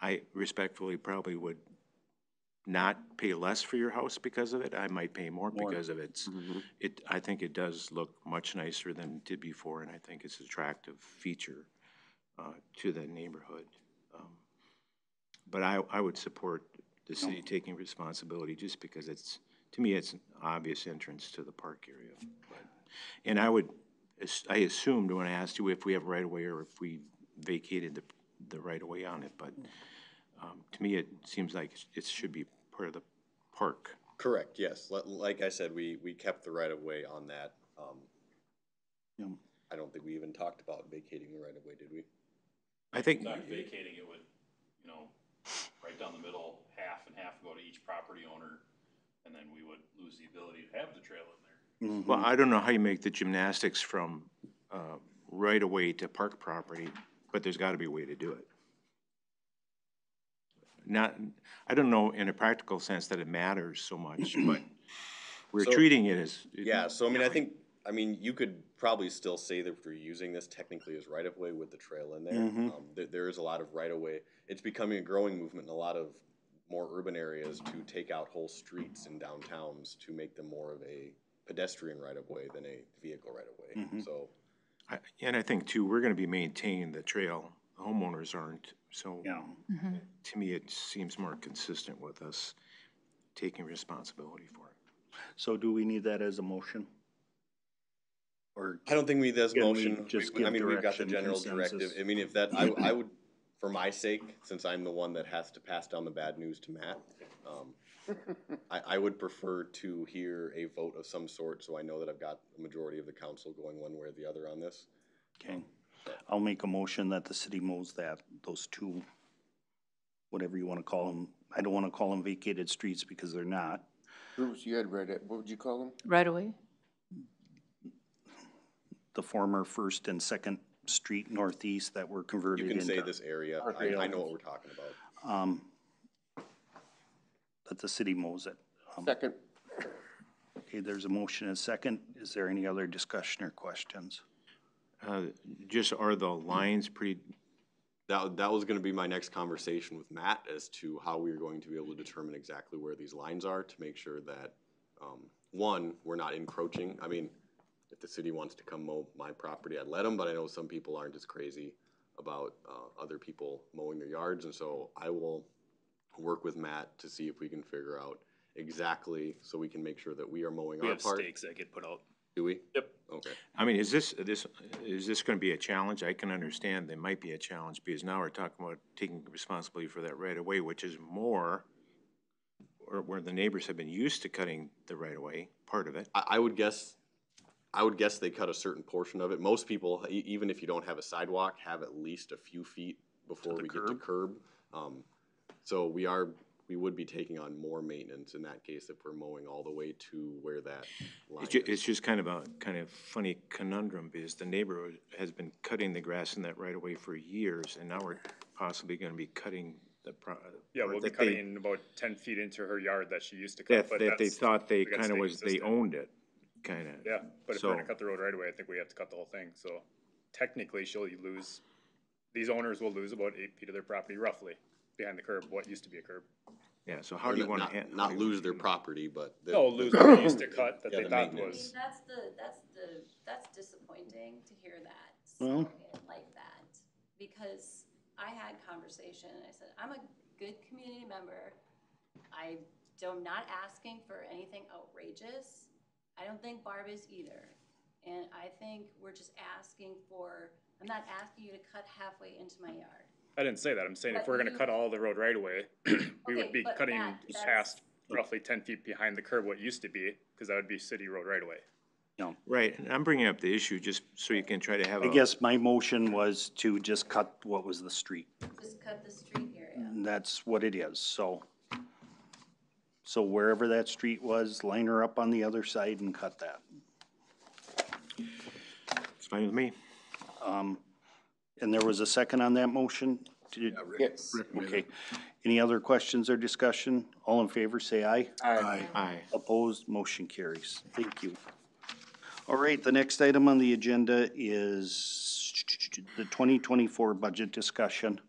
S6: I respectfully probably would not pay less for your house because of it. I might pay more because of it. I think it does look much nicer than it did before, and I think it's an attractive feature to the neighborhood. But I would support the city taking responsibility just because it's, to me, it's an obvious entrance to the park area. And I assumed when I asked you if we have right-of-way or if we vacated the right-of-way on it, but to me, it seems like it should be part of the park.
S4: Correct, yes. Like I said, we kept the right-of-way on that. I don't think we even talked about vacating the right-of-way, did we?
S6: I think.
S9: Not vacating it would, right down the middle, half and half go to each property owner, and then we would lose the ability to have the trail in there.
S6: Well, I don't know how you make the gymnastics from right-of-way to park property, but there's gotta be a way to do it. I don't know in a practical sense that it matters so much, but we're treating it as.
S4: Yeah, so I mean, you could probably still say that we're using this technically as right-of-way with the trail in there. There is a lot of right-of-way. It's becoming a growing movement in a lot of more urban areas to take out whole streets in downtowns to make them more of a pedestrian right-of-way than a vehicle right-of-way, so.
S6: And I think too, we're gonna be maintaining the trail, the homeowners aren't, so. To me, it seems more consistent with us taking responsibility for it.
S7: So do we need that as a motion? Or
S4: I don't think we need that as a
S7: can we
S4: motion.
S7: just
S4: I
S7: give
S4: mean, we've got the
S7: direction,
S4: general
S7: consensus?
S4: directive. I mean, if that, I would, for my sake, since I'm the one that has to pass down the bad news to Matt, I would prefer to hear a vote of some sort, so I know that I've got the majority of the council going one way or the other on this.
S7: Okay, I'll make a motion that the city mows those two, whatever you wanna call them. I don't wanna call them vacated streets because they're not.
S8: Bruce, you had read it, what would you call them?
S2: Right away?
S7: The former First and Second Street Northeast that were converted
S4: You
S7: into.
S4: can say this area. I know what we're talking about.
S7: That the city mows it.
S8: Second.
S7: Okay, there's a motion and a second. Is there any other discussion or questions?
S6: Just are the lines pretty,
S4: That was gonna be my next conversation with Matt as to how we are going to be able to determine exactly where these lines are to make sure that, one, we're not encroaching. I mean, if the city wants to come mow my property, I'd let them, but I know some people aren't as crazy about, other people mowing their yards, and so I will work with Matt to see if we can figure out exactly, so we can make sure that we are mowing
S10: We
S4: our
S10: have
S4: part.
S10: stakes that get put out.
S4: Do we?
S10: Yep.
S4: Okay.
S6: I mean, is this gonna be a challenge? I can understand there might be a challenge, because now we're talking about taking responsibility for that right of way, which is more, or where the neighbors have been used to cutting the right of way, part of it.
S4: I would guess they cut a certain portion of it. Most people, even if you don't have a sidewalk, have at least a few feet before we get to curb. So we would be taking on more maintenance in that case if we're mowing all the way to where that line is.
S6: It's just kind of funny conundrum, because the neighbor has been cutting the grass in that right of way for years, and now we're possibly gonna be cutting the
S10: Yeah, we'll be cutting about 10 feet into her yard that she used to cut, but
S6: that they
S10: that's,
S6: thought they
S10: we gotta
S6: kinda
S10: stay
S6: they
S10: consistent.
S6: owned it, kinda.
S10: Yeah, but if we're
S6: So-
S10: gonna cut the road right away, I think we have to cut the whole thing, so technically these owners will lose about 8 feet of their property roughly behind the curb, what used to be a curb.
S6: Yeah, so how do you wanna
S4: Not lose their property, but.
S10: No, lose what they used to cut that
S4: Yeah,
S10: they
S4: the
S10: thought
S5: I mean,
S10: was,
S5: that's disappointing to hear that,
S7: Well-
S5: spoken like that. Because I had conversation, and I said, I'm a good community member. I'm not asking for anything outrageous. I don't think Barb is either. And I think we're just asking I'm not asking you to cut halfway into my yard.
S10: I didn't say that, I'm saying if
S5: But
S10: we're gonna
S5: you-
S10: cut all the road right away, we would
S5: Okay,
S10: be
S5: but
S10: cutting
S5: that's-
S10: past roughly 10 feet behind the curb what used to be, cause that would be city road right away.
S6: Right, and I'm bringing up the issue just so you can try to have
S7: I guess my motion was to just cut what was the street.
S5: Just cut the street area.
S7: And that's what it is, so. So wherever that street was, line her up on the other side and cut that.
S6: It's fine with me.
S7: And there was a second on that motion?
S8: Yes.
S7: Okay. Any other questions or discussion? All in favor, say aye.
S6: Aye.
S7: Opposed, motion carries. Thank you. All right, the next item on the agenda is the 2024 budget discussion.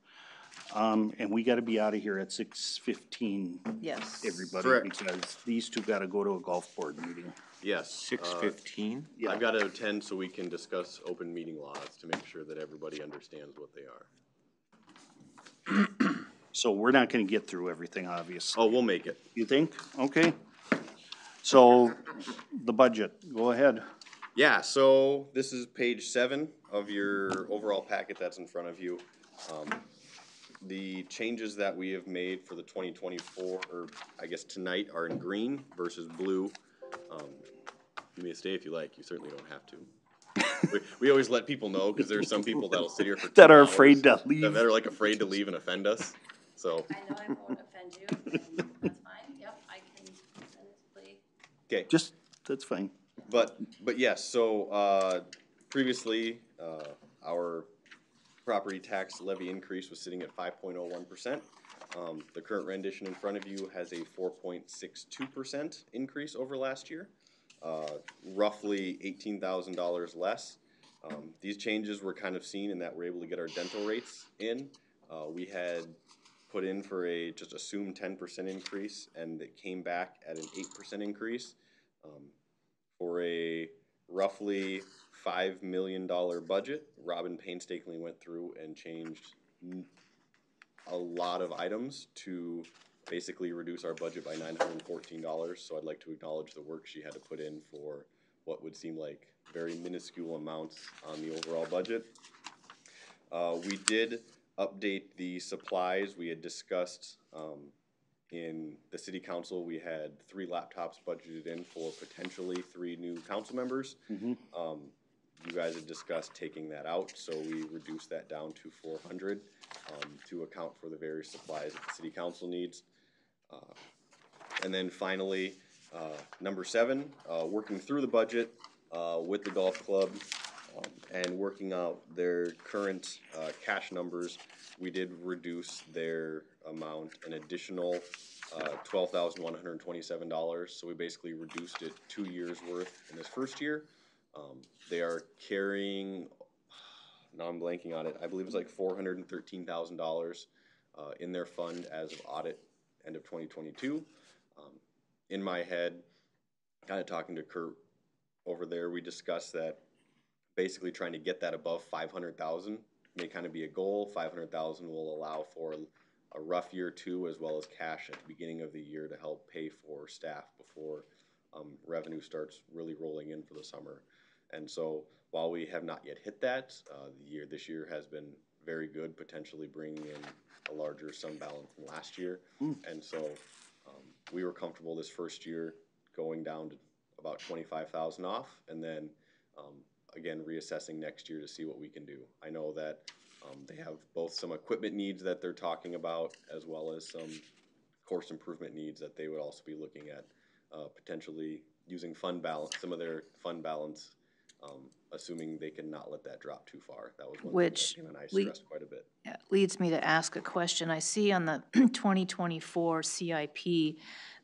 S7: And we gotta be out of here at 6:15,
S2: Yes.
S7: everybody,
S4: Correct.
S7: because these two gotta go to a golf board meeting.
S4: Yes.
S6: 6:15?
S7: Yeah.
S4: I've got to attend so we can discuss open meeting laws to make sure that everybody understands what they are.
S7: So we're not gonna get through everything, obviously.
S4: Oh, we'll make it.
S7: You think? Okay. So, the budget, go ahead.
S4: Yeah, so this is page 7 of your overall packet that's in front of you. The changes that we have made for the 2024, or I guess tonight, are in green versus blue. You may stay if you like, you certainly don't have to. We always let people know, because there's some people that'll sit here for 2
S7: That are
S4: hours,
S7: afraid to leave.
S4: that are like afraid to leave and offend us, so.
S5: I know I won't offend you, and that's fine, yep, I can send it to Lee.
S4: Okay.
S7: Just, that's fine.
S4: But yes, so, previously, our property tax levy increase was sitting at 5.01%. The current rendition in front of you has a 4.62% increase over last year, roughly $18,000 less. These changes were kind of seen in that we're able to get our dental rates in. We had put in for a just assumed 10% increase, and it came back at an 8% increase. For a roughly $5 million budget, Robin painstakingly went through and changed a lot of items to basically reduce our budget by $914. So I'd like to acknowledge the work she had to put in for what would seem like very minuscule amounts on the overall budget. We did update the supplies. We had discussed in the city council, we had 3 laptops budgeted in for potentially 3 new council members. You guys had discussed taking that out, so we reduced that down to 400 to account for the various supplies that the city council needs. And then finally, number 7, working through the budget with the golf club and working out their current cash numbers, we did reduce their amount an additional $12,127. So we basically reduced it 2 years worth in this first year. They are carrying, now I'm blanking on it, I believe it's like $413,000 in their fund as of audit end of 2022. In my head, kind of talking to Kurt over there, we discussed that basically trying to get that above 500,000 may kind of be a goal. 500,000 will allow for a rough year 2 as well as cash at the beginning of the year to help pay for staff before revenue starts really rolling in for the summer. And so while we have not yet hit that, this year has been very good, potentially bringing in a larger sum balance than last year. And so we were comfortable this first year going down to about 25,000 off, and then again reassessing next year to see what we can do. I know that they have both some equipment needs that they're talking about, as well as some course improvement needs that they would also be looking at potentially using fund balance, some of their fund balance, assuming they can not let that drop too far. That was one
S2: Which
S4: thing that him and I stressed quite a bit.
S2: leads me to ask a question. I see on the 2024 CIP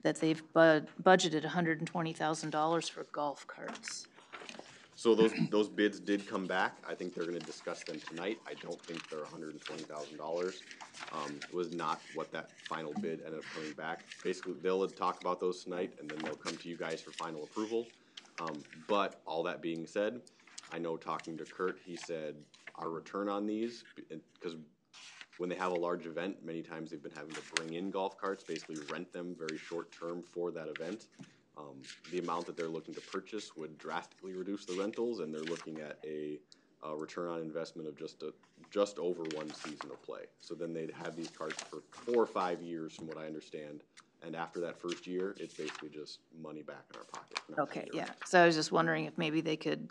S2: that they've budgeted $120,000 for golf carts.
S4: So those bids did come back. I think they're gonna discuss them tonight. I don't think they're $120,000. It was not what that final bid ended up coming back. Basically, they'll talk about those tonight, and then they'll come to you guys for final approval. But all that being said, I know talking to Kurt, he said our return on these, because when they have a large event, many times they've been having to bring in golf carts, basically rent them very short term for that event. The amount that they're looking to purchase would drastically reduce the rentals, and they're looking at a return on investment of just over one season of play. So then they'd have these carts for 4 or 5 years, from what I understand. And after that first year, it's basically just money back in our pocket.
S2: Okay, yeah, so I was just wondering if maybe they could,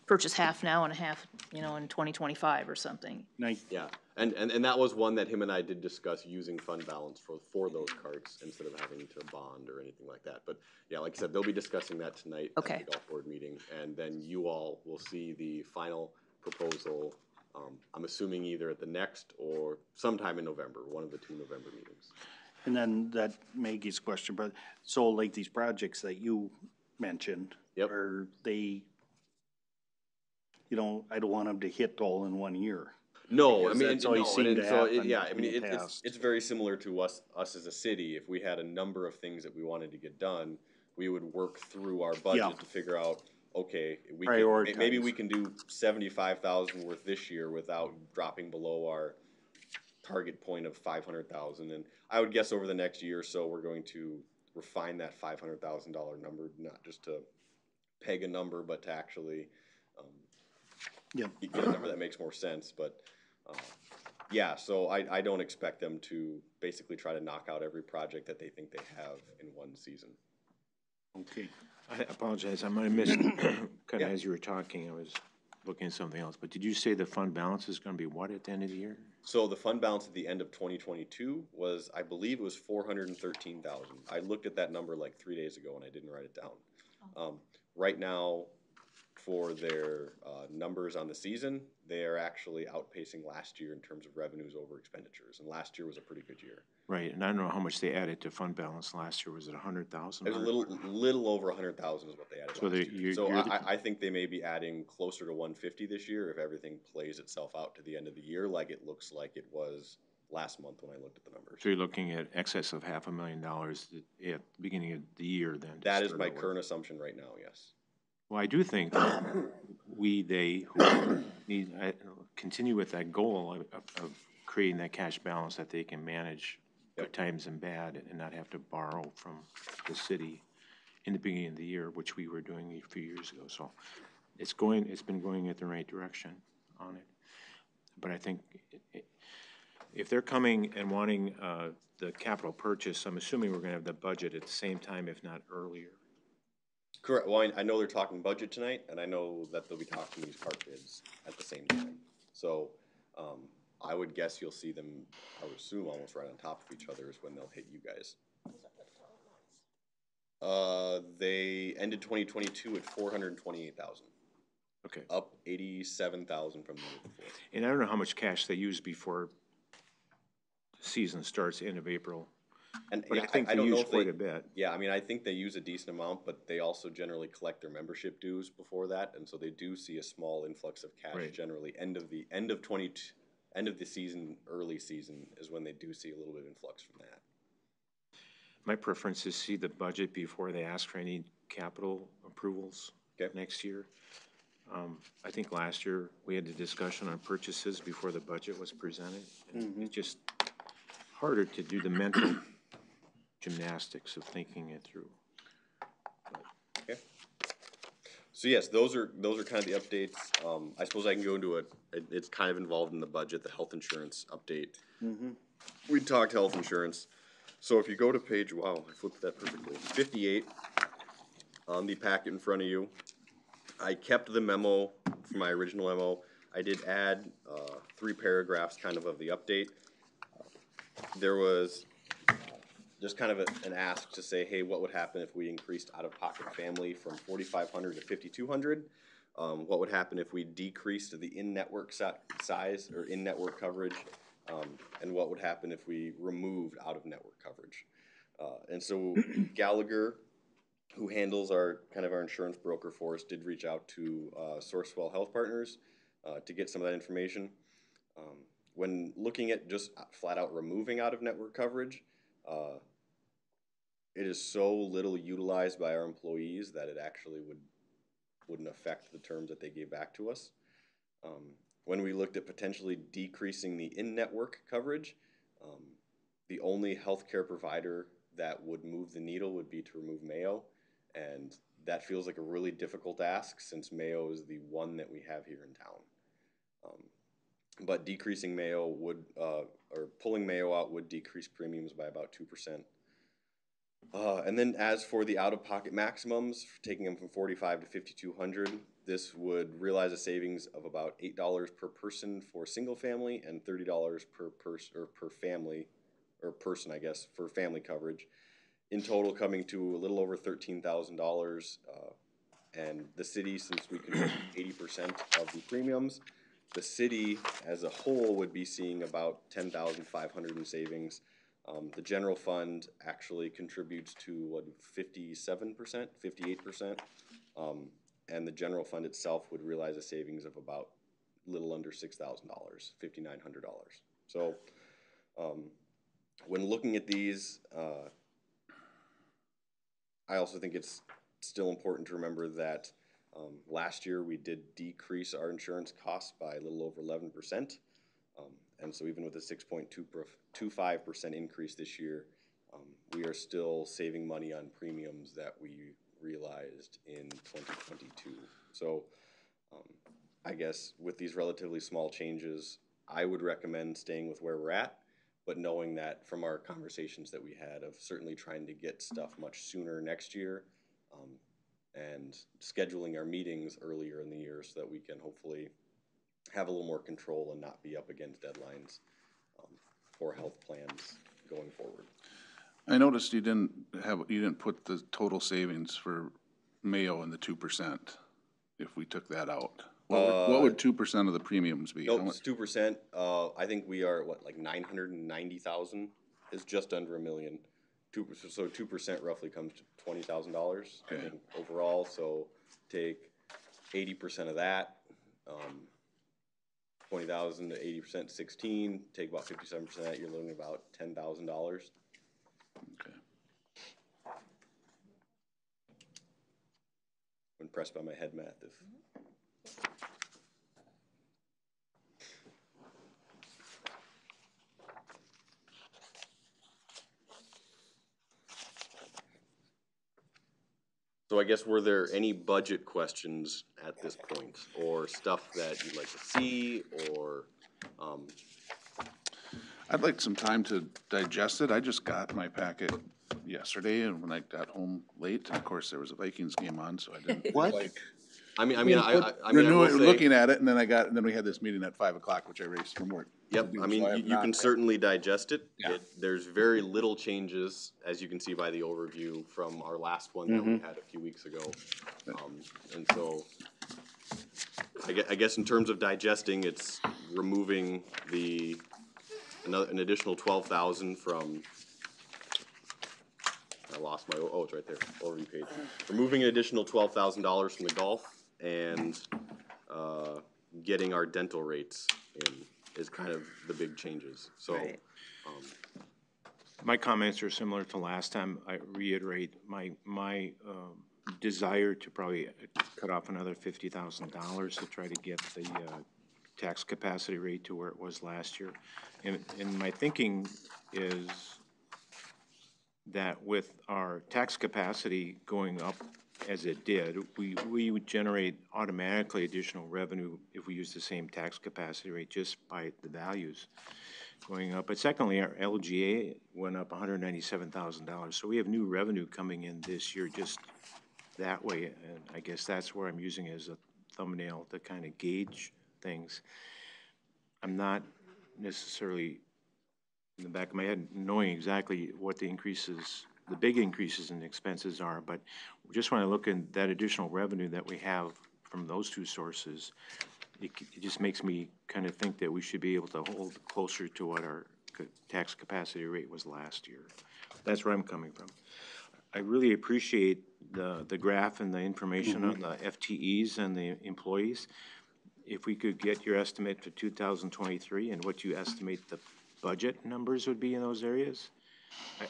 S2: purchase half now and half, in 2025 or something.
S4: Yeah, and that was one that him and I did discuss, using fund balance for those carts instead of having to bond or anything like that. But yeah, like I said, they'll be discussing that tonight at the golf board meeting, and then you all will see the final proposal. I'm assuming either at the next or sometime in November, one of the 2 November meetings.
S7: And then that Maggie's question, but so like these projects that you mentioned,
S4: Yep.
S7: are they, I don't want them to hit all in 1 year.
S4: No, I
S7: Because
S4: mean,
S7: that's always seemed to happen
S4: yeah, I
S7: in
S4: mean,
S7: the past.
S4: it's very similar to us as a city. If we had a number of things that we wanted to get done, we would work through our budget to figure out, okay, maybe we can do 75,000 worth this year without dropping below our target point of 500,000. And I would guess over the next year or so, we're going to refine that $500,000 number, not just to peg a number, but to actually get a number that makes more sense. But yeah, so I don't expect them to basically try to knock out every project that they think they have in one season.
S6: Okay. I apologize, I might have missed, kind of as you were talking, I was looking at something else, but did you say the fund balance is gonna be what at the end of the year?
S4: So the fund balance at the end of 2022 was, I believe it was 413,000. I looked at that number like 3 days ago and I didn't write it down. Right now, for their numbers on the season, they are actually outpacing last year in terms of revenues over expenditures, and last year was a pretty good year.
S6: Right, and I don't know how much they added to fund balance last year. Was it 100,000?
S4: It was a little over 100,000 is what they added last year. So I think they may be adding closer to 150 this year if everything plays itself out to the end of the year, like it looks like it was last month when I looked at the numbers.
S6: So you're looking at excess of $500,000 at the beginning of the year then?
S4: That is my current assumption right now, yes.
S6: Well, I do think that they who need, continue with that goal of creating that cash balance that they can manage good times and bad and not have to borrow from the city in the beginning of the year, which we were doing a few years ago. So it's been going at the right direction on it. But I think if they're coming and wanting the capital purchase, I'm assuming we're gonna have the budget at the same time, if not earlier.
S4: Correct. Well, I know they're talking budget tonight, and I know that they'll be talking these cart bids at the same time. So I would guess you'll see them, I would assume, almost right on top of each other is when they'll hit you guys. They ended 2022 at 428,000.
S6: Okay.
S4: Up 87,000 from the year before.
S6: And I don't know how much cash they use before the season starts, end of April. But I think they use quite a bit.
S4: Yeah, I mean, I think they use a decent amount, but they also generally collect their membership dues before that, and so they do see a small influx of cash generally. End of the season, early season is when they do see a little bit of influx from that.
S6: My preference is see the budget before they ask for any capital approvals next year. I think last year we had the discussion on purchases before the budget was presented. It's just harder to do the mental gymnastics of thinking it through.
S4: Okay. So yes, those are kind of the updates. I suppose I can go into it's kind of involved in the budget, the health insurance update. We talked health insurance. So if you go to page, wow, I flipped that perfectly, 58 on the packet in front of you. I kept the memo from my original memo. I did add 3 paragraphs kind of the update. There was just kind of an ask to say, hey, what would happen if we increased out-of-pocket family from 4,500 to 5,200? What would happen if we decreased the in-network size or in-network coverage? And what would happen if we removed out-of-network coverage? And so Gallagher, who handles our insurance broker for us, did reach out to Sourcewell Health Partners to get some of that information. When looking at just flat out removing out-of-network coverage, it is so little utilized by our employees that it actually wouldn't affect the terms that they gave back to us. When we looked at potentially decreasing the in-network coverage, the only healthcare provider that would move the needle would be to remove Mayo, and that feels like a really difficult ask since Mayo is the one that we have here in town. But decreasing Mayo would, or pulling Mayo out would decrease premiums by about 2%. And then as for the out-of-pocket maximums, taking them from 45 to 5,200, this would realize a savings of about $8 per person for single family and $30 per family, or person, I guess, for family coverage. In total, coming to a little over $13,000. And the city, since we contribute 80% of the premiums, the city as a whole would be seeing about $10,500 in savings. The general fund actually contributes to 57%, 58%, and the general fund itself would realize a savings of about a little under $6,000, $5,900. So when looking at these, I also think it's still important to remember that last year we did decrease our insurance costs by a little over 11%. And so even with a 6.25% increase this year, we are still saving money on premiums that we realized in 2022. So I guess with these relatively small changes, I would recommend staying with where we're at, but knowing that from our conversations that we had of certainly trying to get stuff much sooner next year, and scheduling our meetings earlier in the year so that we can hopefully have a little more control and not be up against deadlines for health plans going forward.
S1: I noticed you didn't put the total savings for Mayo in the 2%, if we took that out. What would 2% of the premiums be?
S4: Nope, it's 2%. I think we are, like 990,000 is just under $1 million. So 2% roughly comes to $20,000
S1: okay.
S4: I think, overall. So take 80% of that, 20,000 to 80%, 16. Take about 57% of that. You're looking at about $10,000.
S1: Okay.
S4: I'm impressed by my head math. So I guess, were there any budget questions at this point, or stuff that you'd like to see, or?
S1: I'd like some time to digest it. I just got my packet yesterday, and when I got home late, and of course there was a Vikings game on, so I didn't
S8: What?
S4: I mean, I will say,
S1: looking at it, and then we had this meeting at 5 o'clock, which I raced from work.
S4: Yep, I mean, you can certainly digest it.
S1: Yeah.
S4: There's very little changes, as you can see by the overview from our last one that we had a few weeks ago. And so, I guess in terms of digesting, it's removing an additional 12,000 from, I lost my, oh, it's right there, overview page. Removing an additional $12,000 from the golf and getting our dental rates in is kind of the big changes. So,
S2: Right.
S6: My comments are similar to last time. I reiterate my desire to probably cut off another $50,000 to try to get the tax capacity rate to where it was last year. And my thinking is that with our tax capacity going up as it did, we would generate automatically additional revenue if we use the same tax capacity rate just by the values going up. But secondly, our LGA went up $197,000. So we have new revenue coming in this year just that way. And I guess that's where I'm using as a thumbnail to kind of gauge things. I'm not necessarily in the back of my head knowing exactly what the increases, the big increases in expenses are, but we just want to look at that additional revenue that we have from those two sources. It just makes me kind of think that we should be able to hold closer to what our tax capacity rate was last year. That's where I'm coming from. I really appreciate the graph and the information on the FTEs and the employees. If we could get your estimate for 2023 and what you estimate the budget numbers would be in those areas,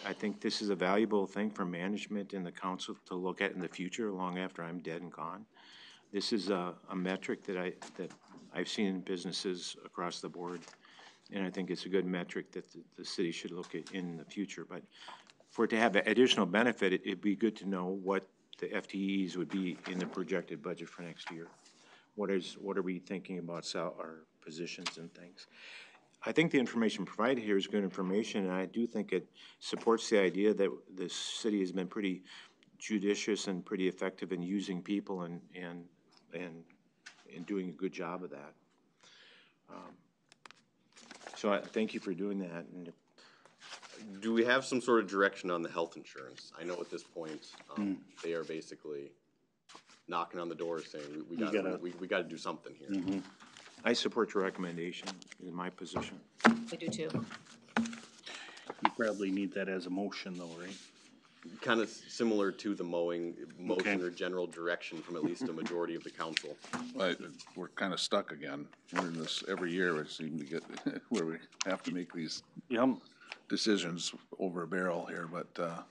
S6: I think this is a valuable thing for management and the council to look at in the future, long after I'm dead and gone. This is a metric that I've seen in businesses across the board, and I think it's a good metric that the city should look at in the future. But for it to have additional benefit, it'd be good to know what the FTEs would be in the projected budget for next year. What are we thinking about our positions and things? I think the information provided here is good information, and I do think it supports the idea that the city has been pretty judicious and pretty effective in using people and doing a good job of that. So I thank you for doing that. And
S4: Do we have some sort of direction on the health insurance? I know at this point, they are basically knocking on the door saying, we gotta do something here.
S6: I support your recommendation in my position.
S2: I do too.
S7: You probably need that as a motion though, right?
S4: Kind of similar to the motion
S7: Okay.
S4: or general direction from at least a majority of the council.
S1: We're kind of stuck again. We're in this every year. We seem to get where we have to make these decisions over a barrel here, but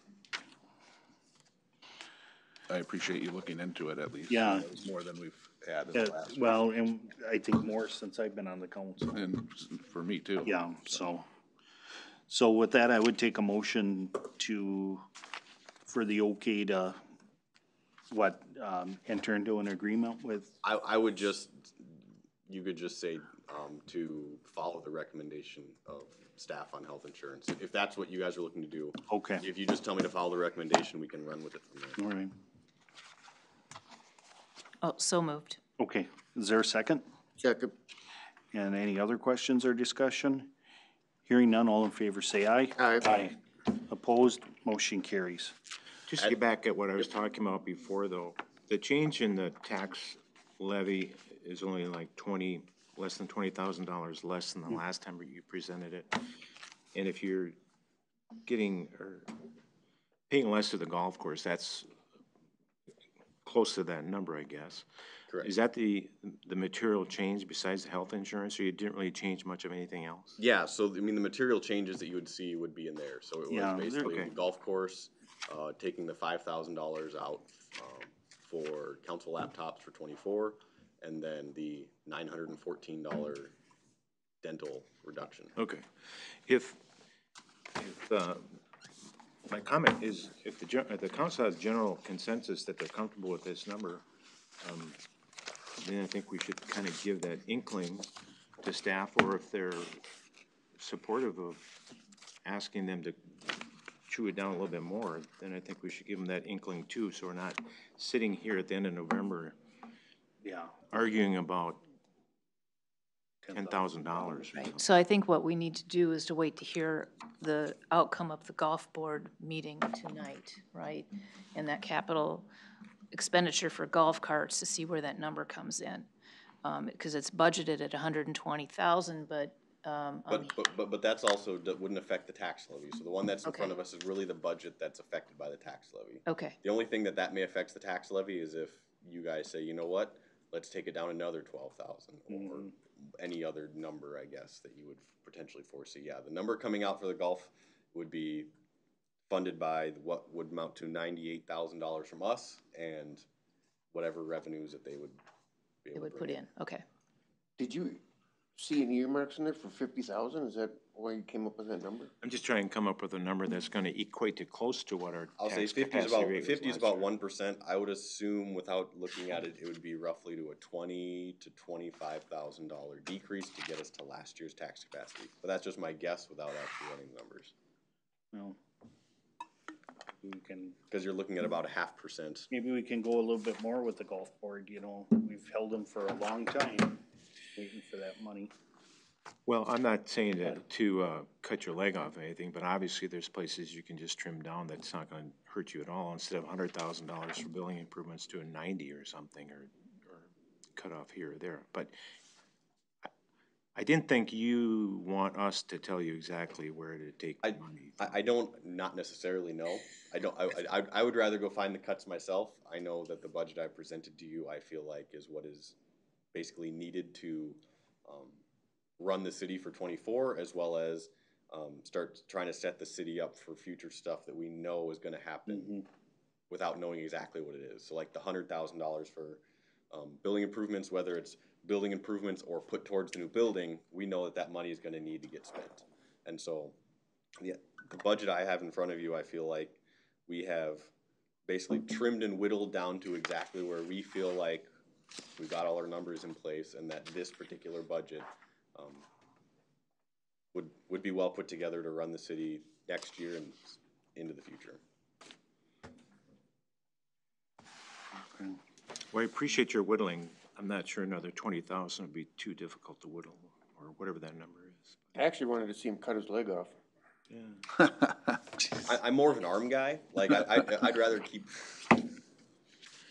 S1: I appreciate you looking into it at least.
S7: Yeah.
S1: It's more than we've had in the last.
S7: Well, and I think more since I've been on the council.
S1: And for me too.
S7: Yeah, so with that, I would take a motion for the okay to, enter into an agreement with,
S4: I would just, you could just say, to follow the recommendation of staff on health insurance. If that's what you guys are looking to do.
S7: okay,
S4: If you just tell me to follow the recommendation, we can run with it from there.
S7: all right.
S2: Oh, so moved.
S7: Okay, is there a second?
S8: Second.
S7: And any other questions or discussion? Hearing none, all in favor say aye.
S8: Aye.
S7: Aye. Opposed, motion carries.
S6: Just to get back at what I was talking about before, though, the change in the tax levy is only like less than $20,000 less than the last time you presented it. And if you're paying less to the golf course, that's close to that number, I guess.
S4: Correct.
S6: Is that the material change besides the health insurance, or you didn't really change much of anything else?
S4: Yeah, so I mean, the material changes that you would see would be in there. So it was basically
S6: okay.
S4: the golf course, taking the $5,000 out for council laptops for 24, and then the $914 dental reduction.
S6: Okay. If my comment is, if the council has general consensus that they're comfortable with this number, then I think we should kind of give that inkling to staff, or if they're supportive of asking them to chew it down a little bit more, then I think we should give them that inkling too, so we're not sitting here at the end of November arguing about $10,000.
S2: Right, so I think what we need to do is to wait to hear the outcome of the golf board meeting tonight, right? And that capital expenditure for golf carts to see where that number comes in. Because it's budgeted at 120,000, but.
S4: But that's also, that wouldn't affect the tax levy. So the one that's in
S2: Okay.
S4: front of us is really the budget that's affected by the tax levy.
S2: Okay,
S4: The only thing that may affect the tax levy is if you guys say, you know what, let's take it down another 12,000 or any other number, I guess, that you would potentially foresee. Yeah, the number coming out for the golf would be funded by what would amount to $98,000 from us and whatever revenues that they would be
S2: it
S4: able
S2: would
S4: to
S2: put
S4: bring
S2: in, okay.
S8: Did you, see any earmarks in there for 50,000? Is that why you came up with that number?
S6: I'm just trying to come up with a number that's gonna equate to close to what our
S4: I'll say
S6: tax
S4: 50 is
S6: capacity
S4: about,
S6: rate was
S4: 50 is
S6: last
S4: about
S6: year.
S4: 1%. I would assume, without looking at it, it would be roughly to a $20,000 to $25,000 decrease to get us to last year's tax capacity. But that's just my guess without actually running the numbers.
S7: No. We can,
S4: Because you're looking at about a 0.5%.
S7: maybe we can go a little bit more with the golf board, you know, we've held them for a long time, waiting for that money.
S6: Well, I'm not saying to cut your leg off or anything, but obviously there's places you can just trim down that's not gonna hurt you at all, instead of $100,000 for building improvements to a 90 or something, or cut off here or there. But I didn't think you want us to tell you exactly where to take the money.
S4: I don't, not necessarily know. I would rather go find the cuts myself. I know that the budget I presented to you, I feel like is what is basically needed to run the city for 24, as well as start trying to set the city up for future stuff that we know is gonna happen without knowing exactly what it is. So like the $100,000 for building improvements, whether it's building improvements or put towards the new building, we know that that money is gonna need to get spent. And so, yeah, the budget I have in front of you, I feel like we have basically trimmed and whittled down to exactly where we feel like we've got all our numbers in place, and that this particular budget would be well put together to run the city next year and into the future.
S6: Well, I appreciate your whittling. I'm not sure another 20,000 would be too difficult to whittle, or whatever that number is.
S8: I actually wanted to see him cut his leg off.
S6: Yeah.
S4: I'm more of an arm guy. Like I'd rather keep.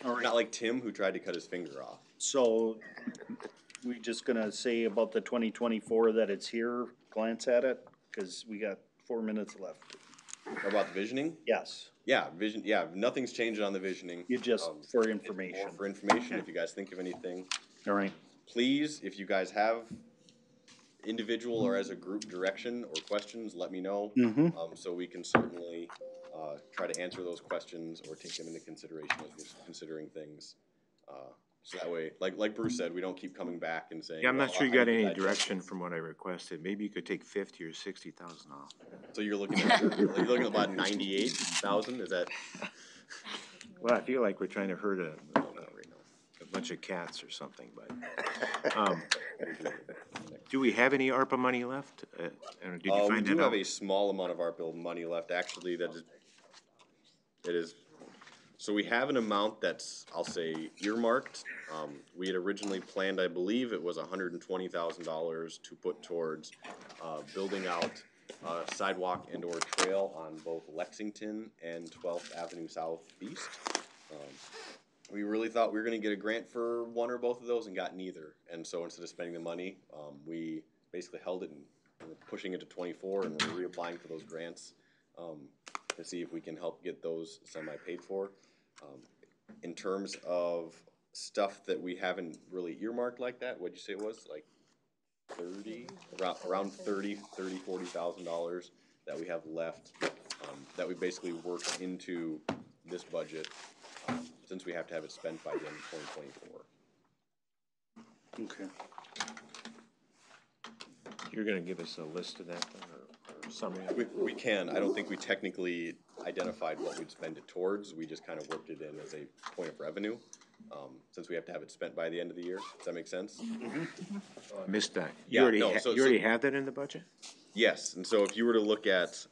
S7: All right.
S4: Not like Tim, who tried to cut his finger off.
S7: So, we just gonna say about the 2024 that it's here, glance at it, cause we got 4 minutes left.
S4: About the visioning?
S7: Yes,
S4: Yeah, vision. Yeah, nothing's changed on the visioning.
S7: you just, for information.
S4: More for information. If you guys think of anything,
S7: All right.
S4: please, if you guys have individual or as a group direction or questions, let me know. So we can certainly try to answer those questions or take them into consideration as we're considering things. So that way, like Bruce said, we don't keep coming back and saying.
S6: Yeah, I'm not
S4: well,
S6: sure you
S4: I
S6: got
S4: need
S6: any
S4: that
S6: direction from what I requested. Maybe you could take 50 or 60,000 off.
S4: So you're looking at about 98,000. Is that?
S6: Well, I feel like we're trying to hurt a bunch of cats or something, but, do we have any ARPA money left? Did you
S4: We
S6: find
S4: do
S6: that
S4: have
S6: out?
S4: a small amount of ARPA money left. Actually, it is. So we have an amount that's, I'll say, earmarked. We had originally planned, I believe it was $120,000 to put towards building out sidewalk and or trail on both Lexington and 12th Avenue Southeast. We really thought we were gonna get a grant for one or both of those and got neither. And so instead of spending the money, we basically held it and we're pushing it to 24, and we're reapplying for those grants to see if we can help get those semi-paid for. In terms of stuff that we haven't really earmarked like that, what'd you say it was, like 30, around $40,000 that we have left, that we basically worked into this budget, since we have to have it spent by the end of 2024.
S7: Okay.
S6: You're gonna give us a list of that, or summary of it?
S4: We can. I don't think we technically identified what we'd spend it towards. We just kind of worked it in as a point of revenue, since we have to have it spent by the end of the year. Does that make sense?
S6: Missed that.
S4: Yeah,
S6: You already,
S4: no,
S6: you already have that in the budget?
S4: Yes, and so if you were to look at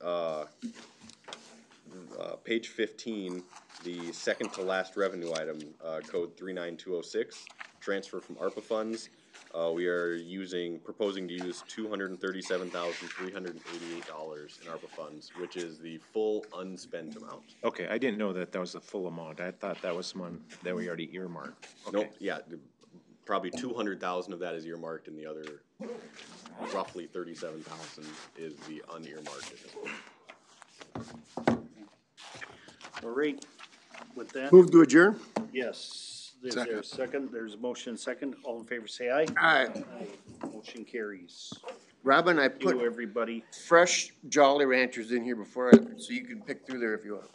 S4: page 15, the second to last revenue item, code 39206, transfer from ARPA funds, we are proposing to use $237,388 in ARPA funds, which is the full unspent amount.
S6: Okay, I didn't know that that was the full amount. I thought that was one that we already earmarked. Okay.
S4: Nope, yeah, probably 200,000 of that is earmarked, and the other roughly 37,000 is the unearmarked at this point.
S7: All right, with that,
S8: Move to adjourn?
S7: yes, is there a second? There's a motion second. All in favor, say aye.
S8: Aye.
S7: Motion carries.
S8: Robin, I
S7: Thank you,
S8: put
S7: everybody.
S8: fresh Jolly Ranchers in here before, so you can pick through there if you want.